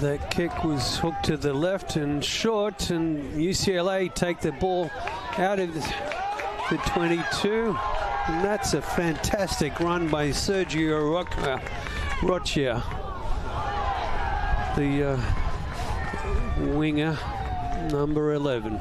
That kick was hooked to the left and short, and UCLA take the ball out of the 22. And that's a fantastic run by Sergio Rocha, the winger, number 11.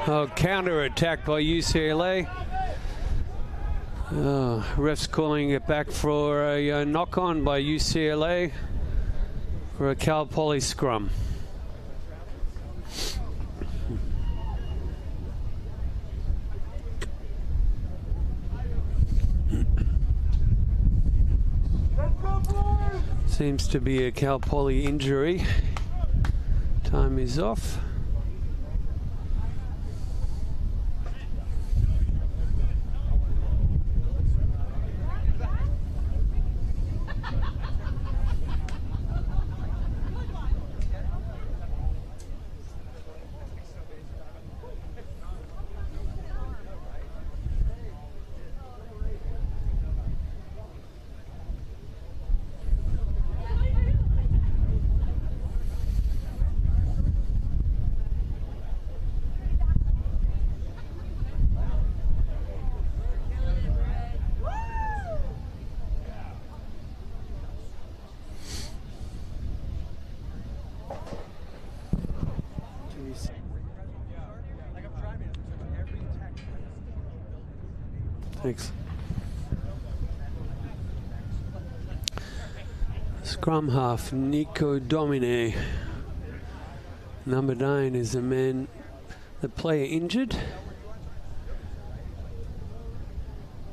Oh, counter attack by UCLA. Refs calling it back for a knock on by UCLA for a Cal Poly scrum. Seems to be a Cal Poly injury. Time is off. Thanks. Scrum half, Nico Domine. Number 9 is the man, the player injured,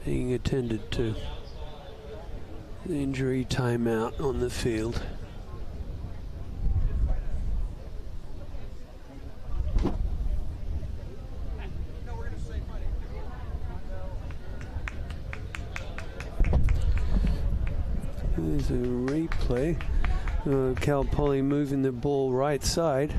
being attended to. Injury timeout on the field. There's a replay. Cal Poly moving the ball right side.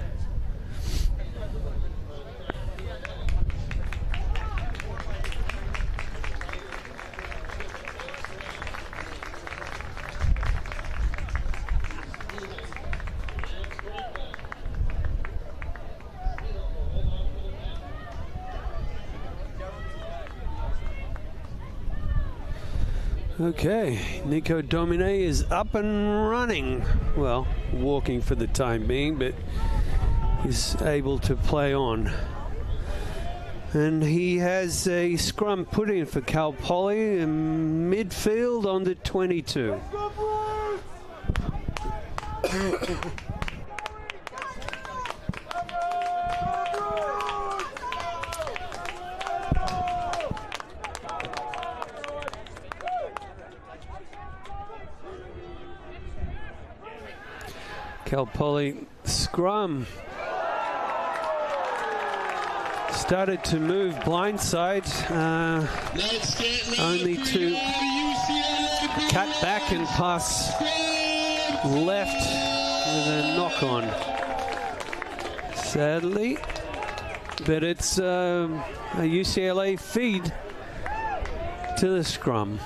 Okay, Nico Domine is up and running. Well, walking for the time being, but he's able to play on. And he has a scrum put in for Cal Poly in midfield on the 22. Cal Poly scrum. Started to move blindside, only to cut back and pass left with a knock on. Sadly, but it's a UCLA feed to the scrum.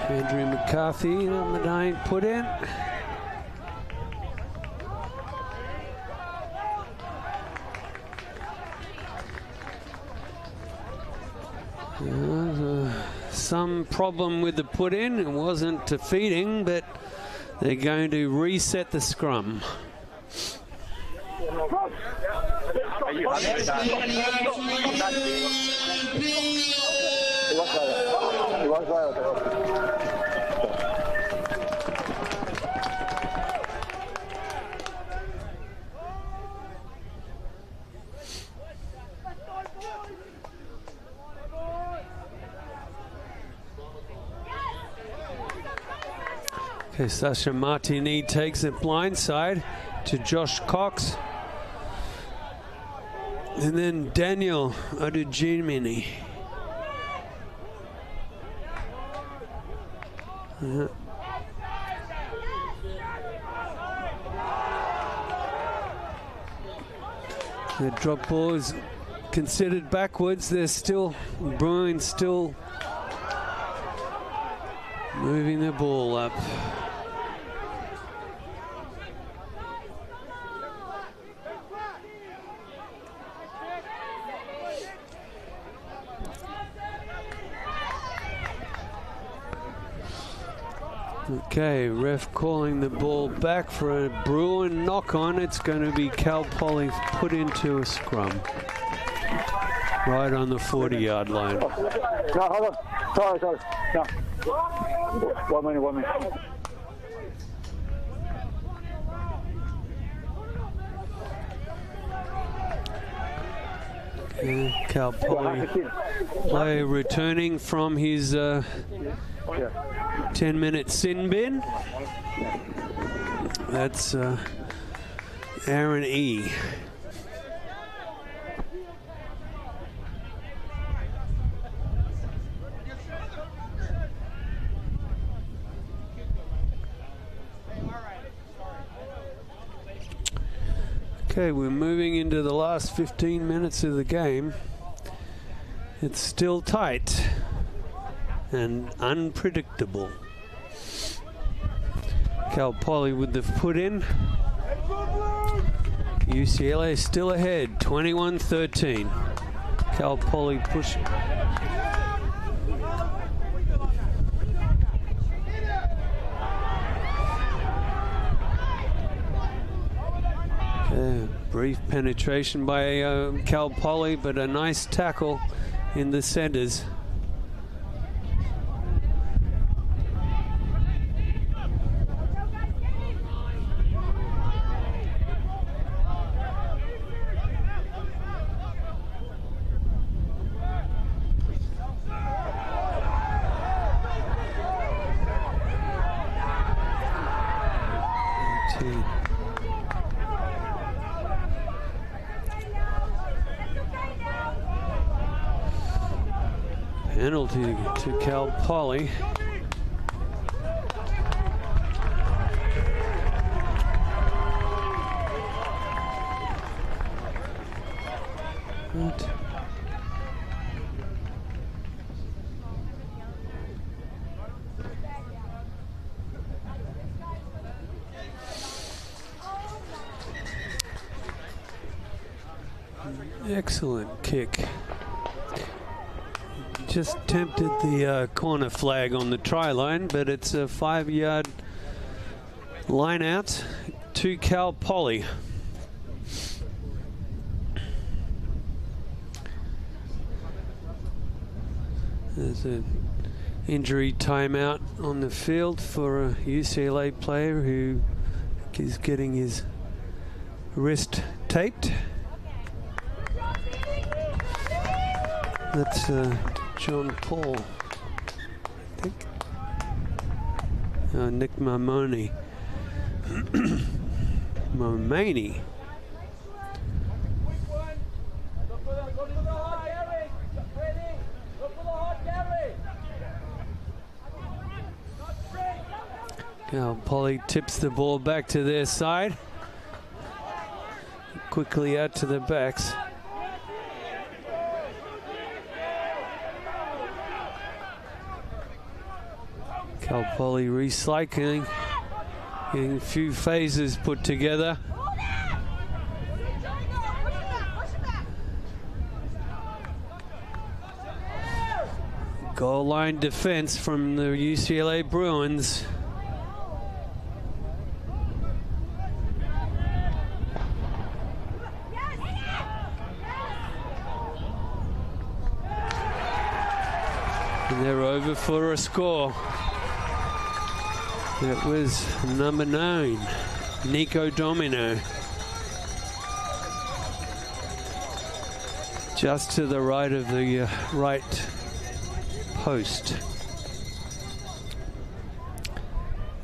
Andrew McCarthy, number 9, put in. Some problem with the put in. It wasn't defeating, but they're going to reset the scrum. Okay, Sasha Martini takes it blindside to Josh Cox. And then Daniel Odujimini. The drop ball is considered backwards. There's still Bruins still moving the ball up. Okay, ref calling the ball back for a Bruin knock on. It's going to be Cal Poly put into a scrum. Right on the 40-yard line. No, hold on. Sorry. No. 1 minute. Cal Poly player returning from his 10-minute sin bin. That's Aaron E. Okay, we're moving into the last 15 minutes of the game. It's still tight and unpredictable. Cal Poly with the put in. UCLA still ahead, 21-13. Cal Poly pushing. Brief penetration by Cal Poly, but a nice tackle in the centers. Penalty to Cal Poly. Excellent kick. Just tempted the corner flag on the try line, but it's a 5-yard line out to Cal Poly. There's an injury timeout on the field for a UCLA player who is getting his wrist taped. That's John Paul, I think. Nick Momani. Momani. Now Poly tips the ball back to their side. Quickly out to the backs. Cal Poly recycling, getting a few phases put together. Goal line defense from the UCLA Bruins. And they're over for a score. It was number 9, Nico Domino. Just to the right of the right post.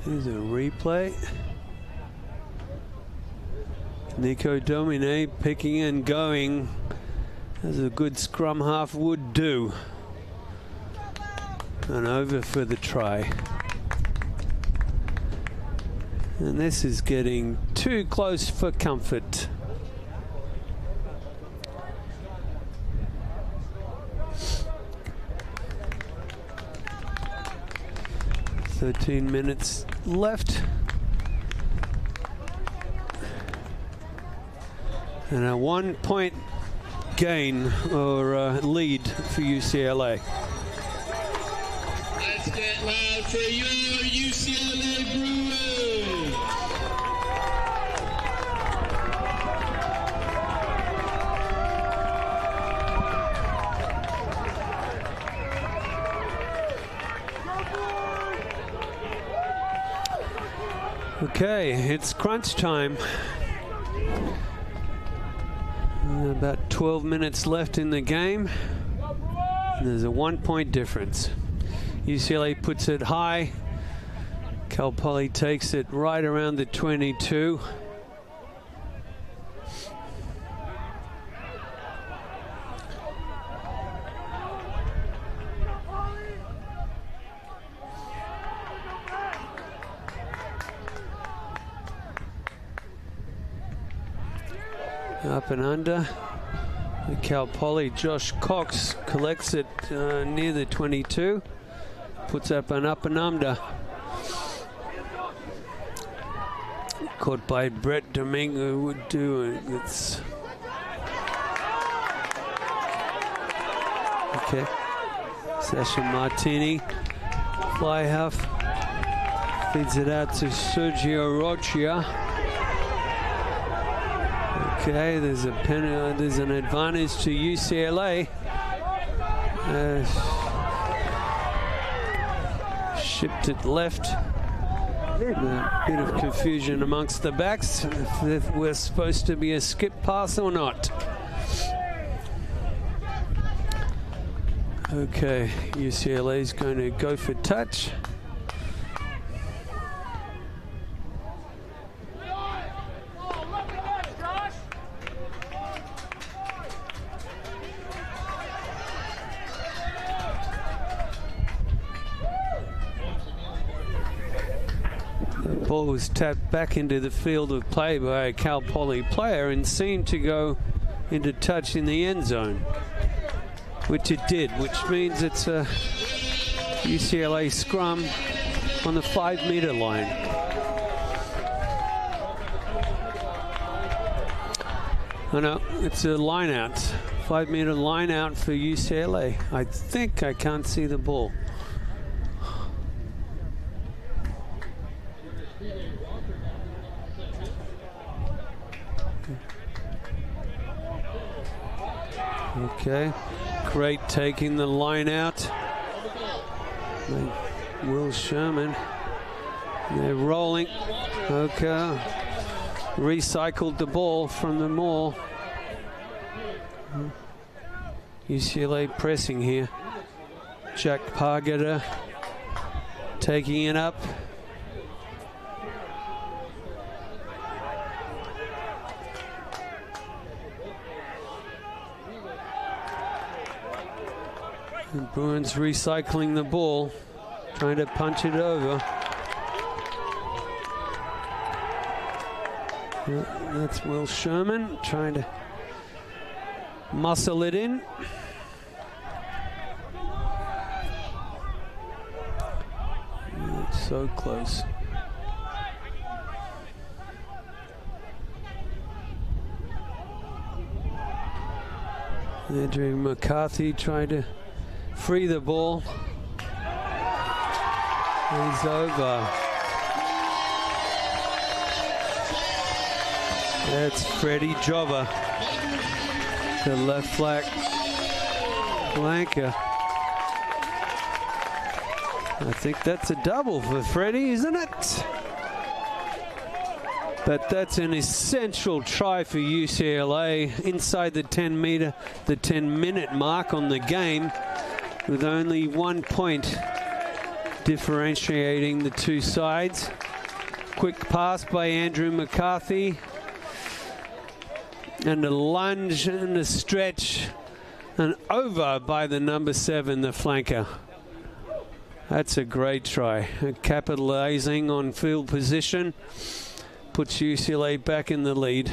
Here's a replay. Nico Domine picking and going as a good scrum half would do. And over for the try. And this is getting too close for comfort. "13 minutes left. And a 1-point gain or lead for UCLA. Let's get loud for your UCLA Bruins. Okay, it's crunch time. About 12 minutes left in the game. And there's a 1-point difference. UCLA puts it high. Cal Poly takes it right around the 22. Up and under. The Cal Poly, Josh Cox collects it near the 22. Puts up and under. Caught by Brett Domingo would do it. It's okay. Sasha Martini, fly half, feeds it out to Sergio Rocha. Okay, there's an advantage to UCLA. Shipped it left. A bit of confusion amongst the backs if we're supposed to be a skip pass or not. Okay, UCLA is going to go for touch. Ball was tapped back into the field of play by a Cal Poly player and seemed to go into touch in the end zone, which it did, which means it's a UCLA scrum on the 5-meter line. Oh no, it's a line out. 5-meter line out for UCLA. I think I can't see the ball. Okay, great taking the line out. Will Sherman. They're rolling. Okay, recycled the ball from the maul. UCLA pressing here. Jack Pargeter taking it up. And Bruins recycling the ball, trying to punch it over. That's Will Sherman trying to muscle it in. So close. Andrew McCarthy trying to free the ball. He's over. That's Freddie Jobber, the left flanker. I think that's a double for Freddie, isn't it? But that's an essential try for UCLA inside the 10-minute mark on the game, with only 1 point differentiating the two sides. Quick pass by Andrew McCarthy, and a lunge and a stretch, and over by the number 7, the flanker. That's a great try. Capitalizing on field position puts UCLA back in the lead,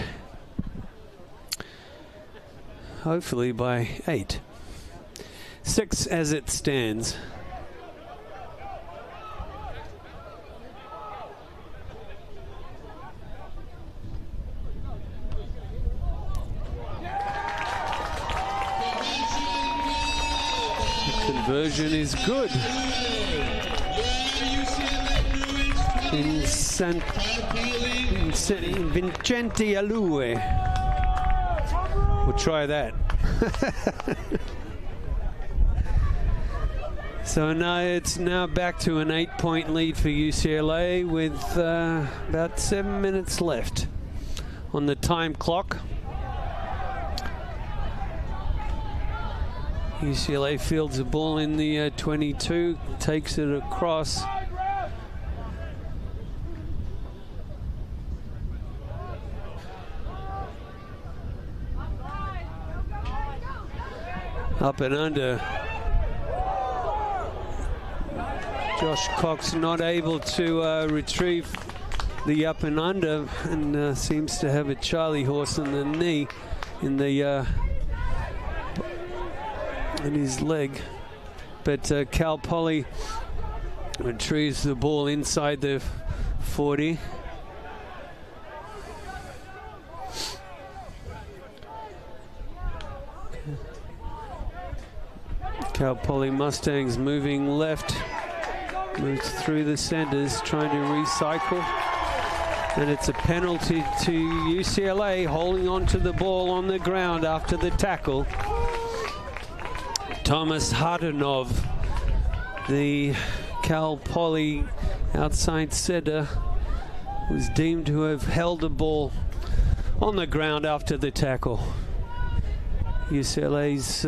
hopefully by 8. 6 as it stands. The conversion is good. Vincenti Alue. We'll try that. So now it's back to an 8-point lead for UCLA with about 7 minutes left on the time clock. UCLA fields the ball in the 22, takes it across. Up and under. Josh Cox not able to retrieve the up and under, and seems to have a Charlie horse in the knee, in his leg. But Cal Poly retrieves the ball inside the 40. Cal Poly Mustangs moving left, moves through the centers, trying to recycle. And it's a penalty to UCLA, holding on to the ball on the ground after the tackle. Thomas Hardenov, the Cal Poly outside setter, was deemed to have held the ball on the ground after the tackle. UCLA's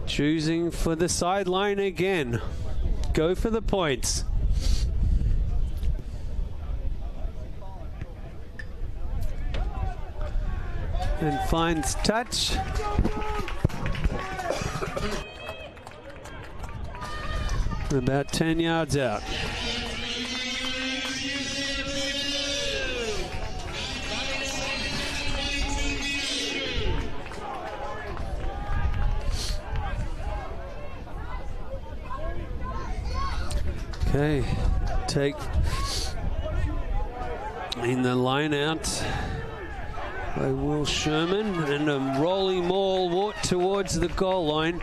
choosing for the sideline again. Go for the points. And finds touch. About 10 yards out. Okay, take in the line out. by Will Sherman, and a rolling ball towards the goal line.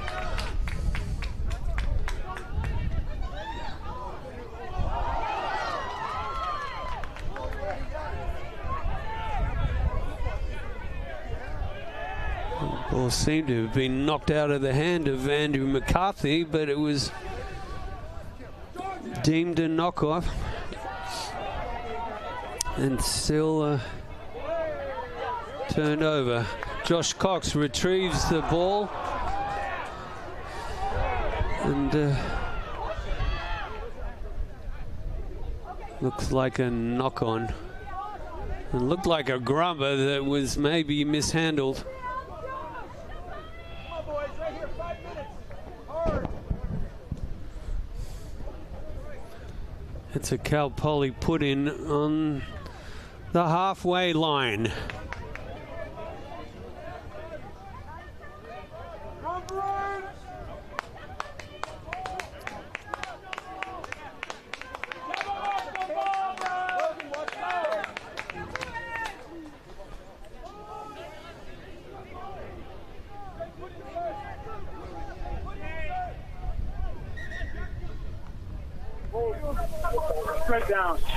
The ball seemed to have been knocked out of the hand of Andrew McCarthy, but it was deemed a knockoff. And still turned over. Josh Cox retrieves the ball. And looks like a knock-on. It looked like a grubber that was maybe mishandled. It's a Cal Poly put in on the halfway line.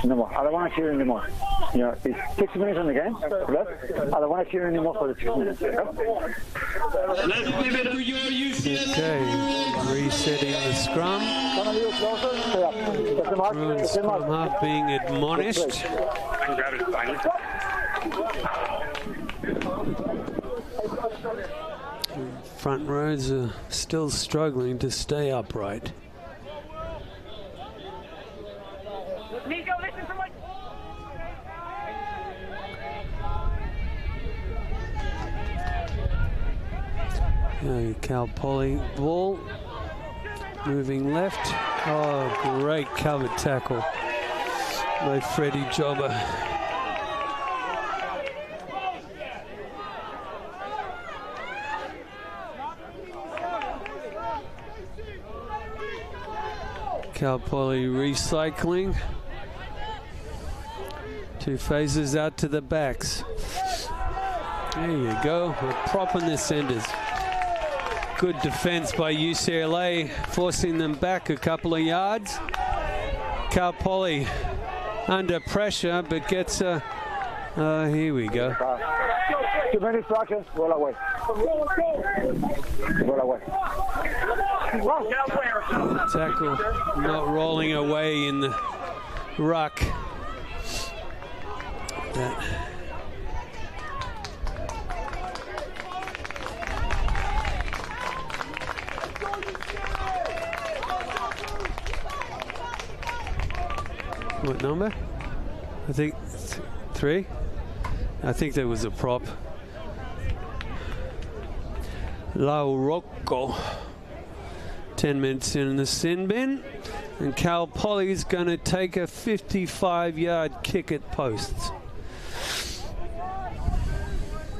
No more. I don't want to hear anymore. You know, it's 6 minutes on the game. I don't want to hear anymore for the 6 minutes. Let's give it for your UCLA. Okay, resetting the scrum. Bruins scrum half being admonished. Front rows are still struggling to stay upright. Cal Poly ball moving left. Oh, great covered tackle by Freddie Jobber. Cal Poly recycling. 2 phases out to the backs. There you go. We're propping the centers. Good defense by UCLA, forcing them back a couple of yards. Cal Poly under pressure, but gets a... here we go. Too many distractions. Roll away. Roll away. Tackle not rolling away in the ruck. What number? I think 3. I think there was a prop. Lau Rocco. 10 minutes in the sin bin. And Cal Poly's going to take a 55-yard kick at posts.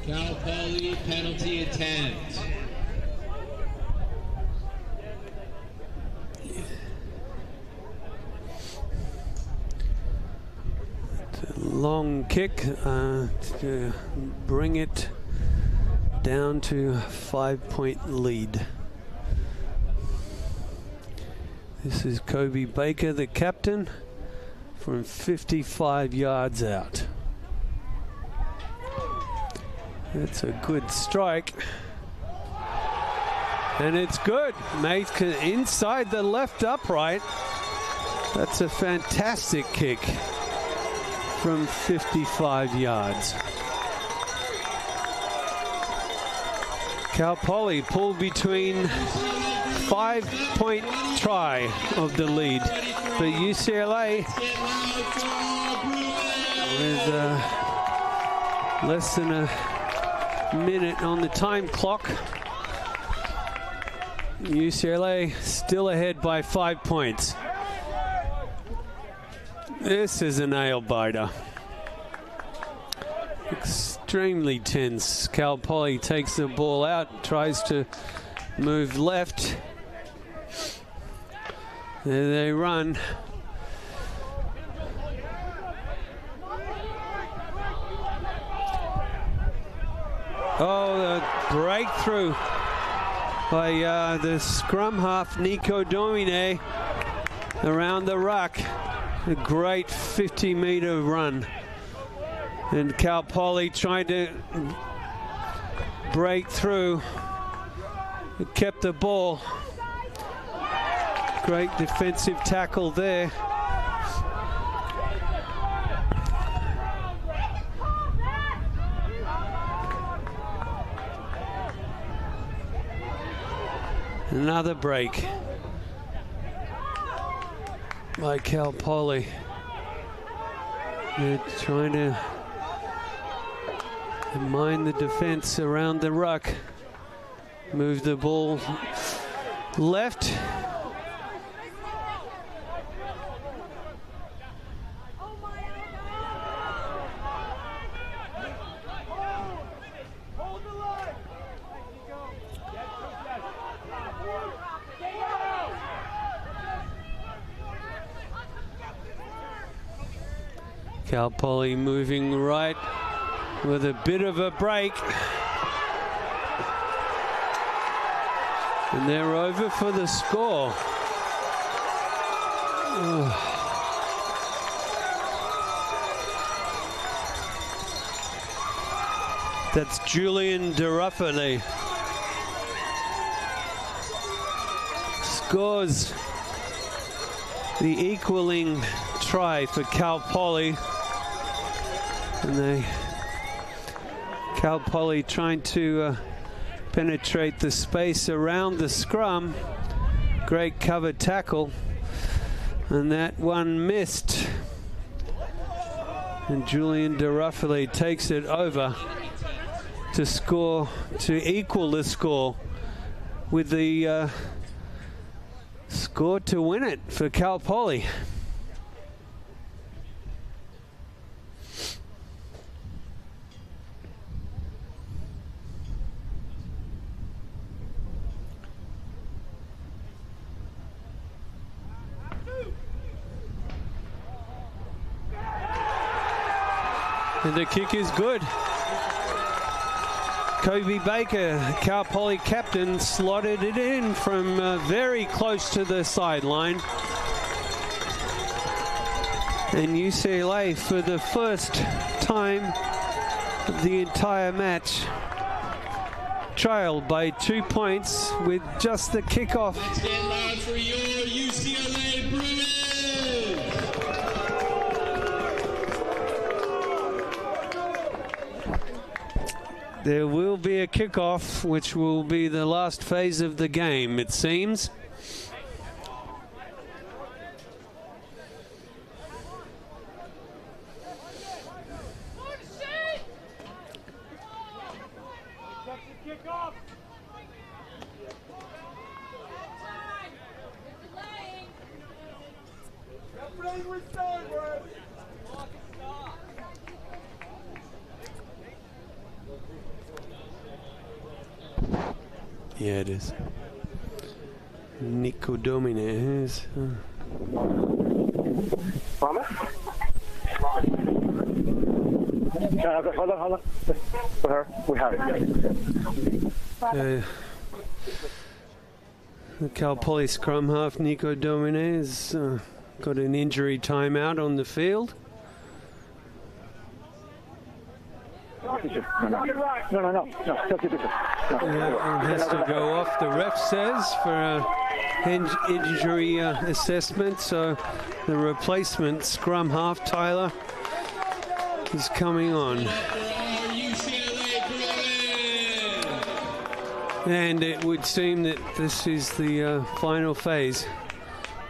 Cal Poly penalty attempt. Long kick to bring it down to 5-point lead. This is Kobe Baker, the captain, from 55 yards out. That's a good strike. And it's good. Made inside the left upright. That's a fantastic kick from 55 yards. Cal Poly pulled between 5-point try of the lead, but UCLA with less than a minute on the time clock. UCLA still ahead by 5 points. This is a nail biter. Extremely tense. Cal Poly takes the ball out, tries to move left. There they run. Oh, the breakthrough by the scrum half, Nico Domine, around the ruck. A great 50-meter run. And Cal Poly tried to break through. It kept the ball. Great defensive tackle there. Another break by Cal Poly. They're trying to mine the defense around the ruck. Move the ball left. Cal Poly moving right with a bit of a break. And they're over for the score. Oh. That's Julian DeRuffali. Scores the equaling try for Cal Poly. And Cal Poly trying to penetrate the space around the scrum. Great cover tackle. And that one missed. And Julian DeRuffali takes it over to score, to equal the score with the score to win it for Cal Poly. And the kick is good. Kobe Baker, Cal Poly captain, slotted it in from very close to the sideline. And UCLA, for the first time of the entire match, trailed by 2 points with just the kickoff. Let's get loud for your UCLA Bruins! There will be a kickoff, which will be the last phase of the game, it seems. Yeah, it is. Nico Domine is. Promise? Hold on. For her, we have it. The Cal Poly scrum half, Nico Domine, has got an injury timeout on the field. No. Yeah, it has to go off, the ref says, for an injury assessment. So the replacement scrum half, Tyler, is coming on. And it would seem that this is the final phase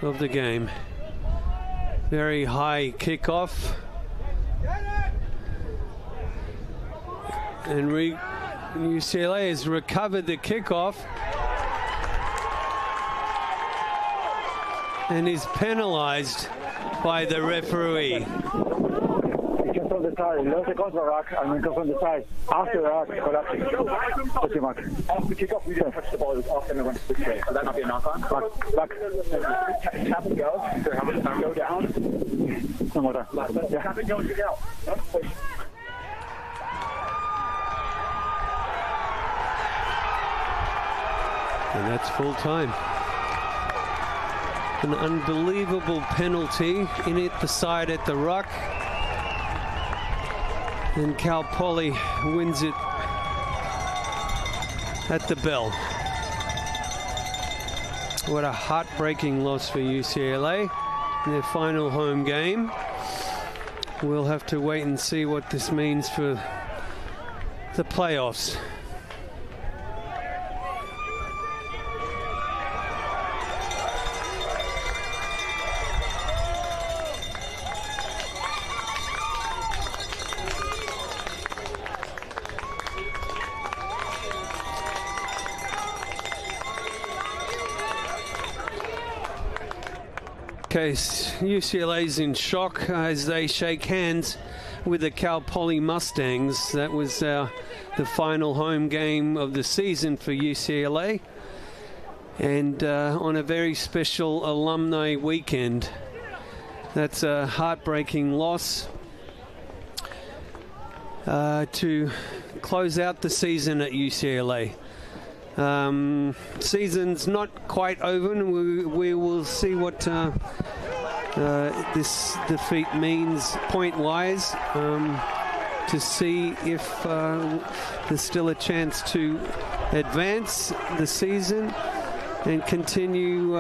of the game. Very high kickoff. And UCLA has recovered the kickoff and is penalized by the referee. He came from the side, lost the control rack, and then come from the side. After the rack, collapsing. What's your mark? Off the kickoff, we didn't touch the ball, it was off and it went to the straight. Would that not be a knock-on? Back. Tap and go. How much time? Go down. One more time. Tap and go, get out. And that's full time. An unbelievable penalty in it, the side at the ruck. And Cal Poly wins it at the bell. What a heartbreaking loss for UCLA in their final home game. We'll have to wait and see what this means for the playoffs. Okay, UCLA's in shock as they shake hands with the Cal Poly Mustangs. That was the final home game of the season for UCLA, and on a very special alumni weekend. That's a heartbreaking loss to close out the season at UCLA. Season's not quite over, and we will see what this defeat means point-wise, to see if there's still a chance to advance the season and continue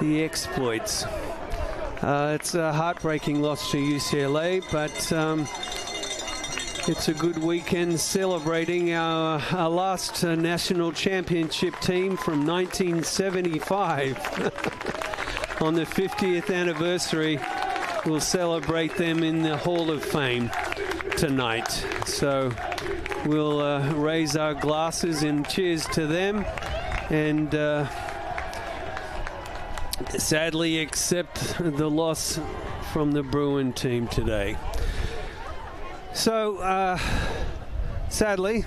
the exploits. It's a heartbreaking loss to UCLA, but it's a good weekend celebrating our last national championship team from 1975. On the 50th anniversary, we'll celebrate them in the Hall of Fame tonight. So we'll raise our glasses and cheers to them, and sadly accept the loss from the Bruin team today. So, sadly,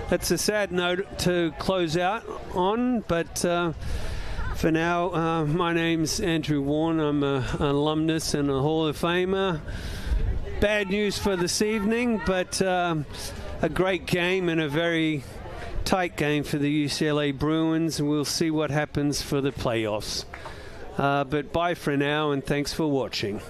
that's a sad note to close out on, but for now, my name's Andrew Warren. I'm an alumnus and a Hall of Famer. Bad news for this evening, but a great game and a very tight game for the UCLA Bruins. We'll see what happens for the playoffs. But bye for now, and thanks for watching.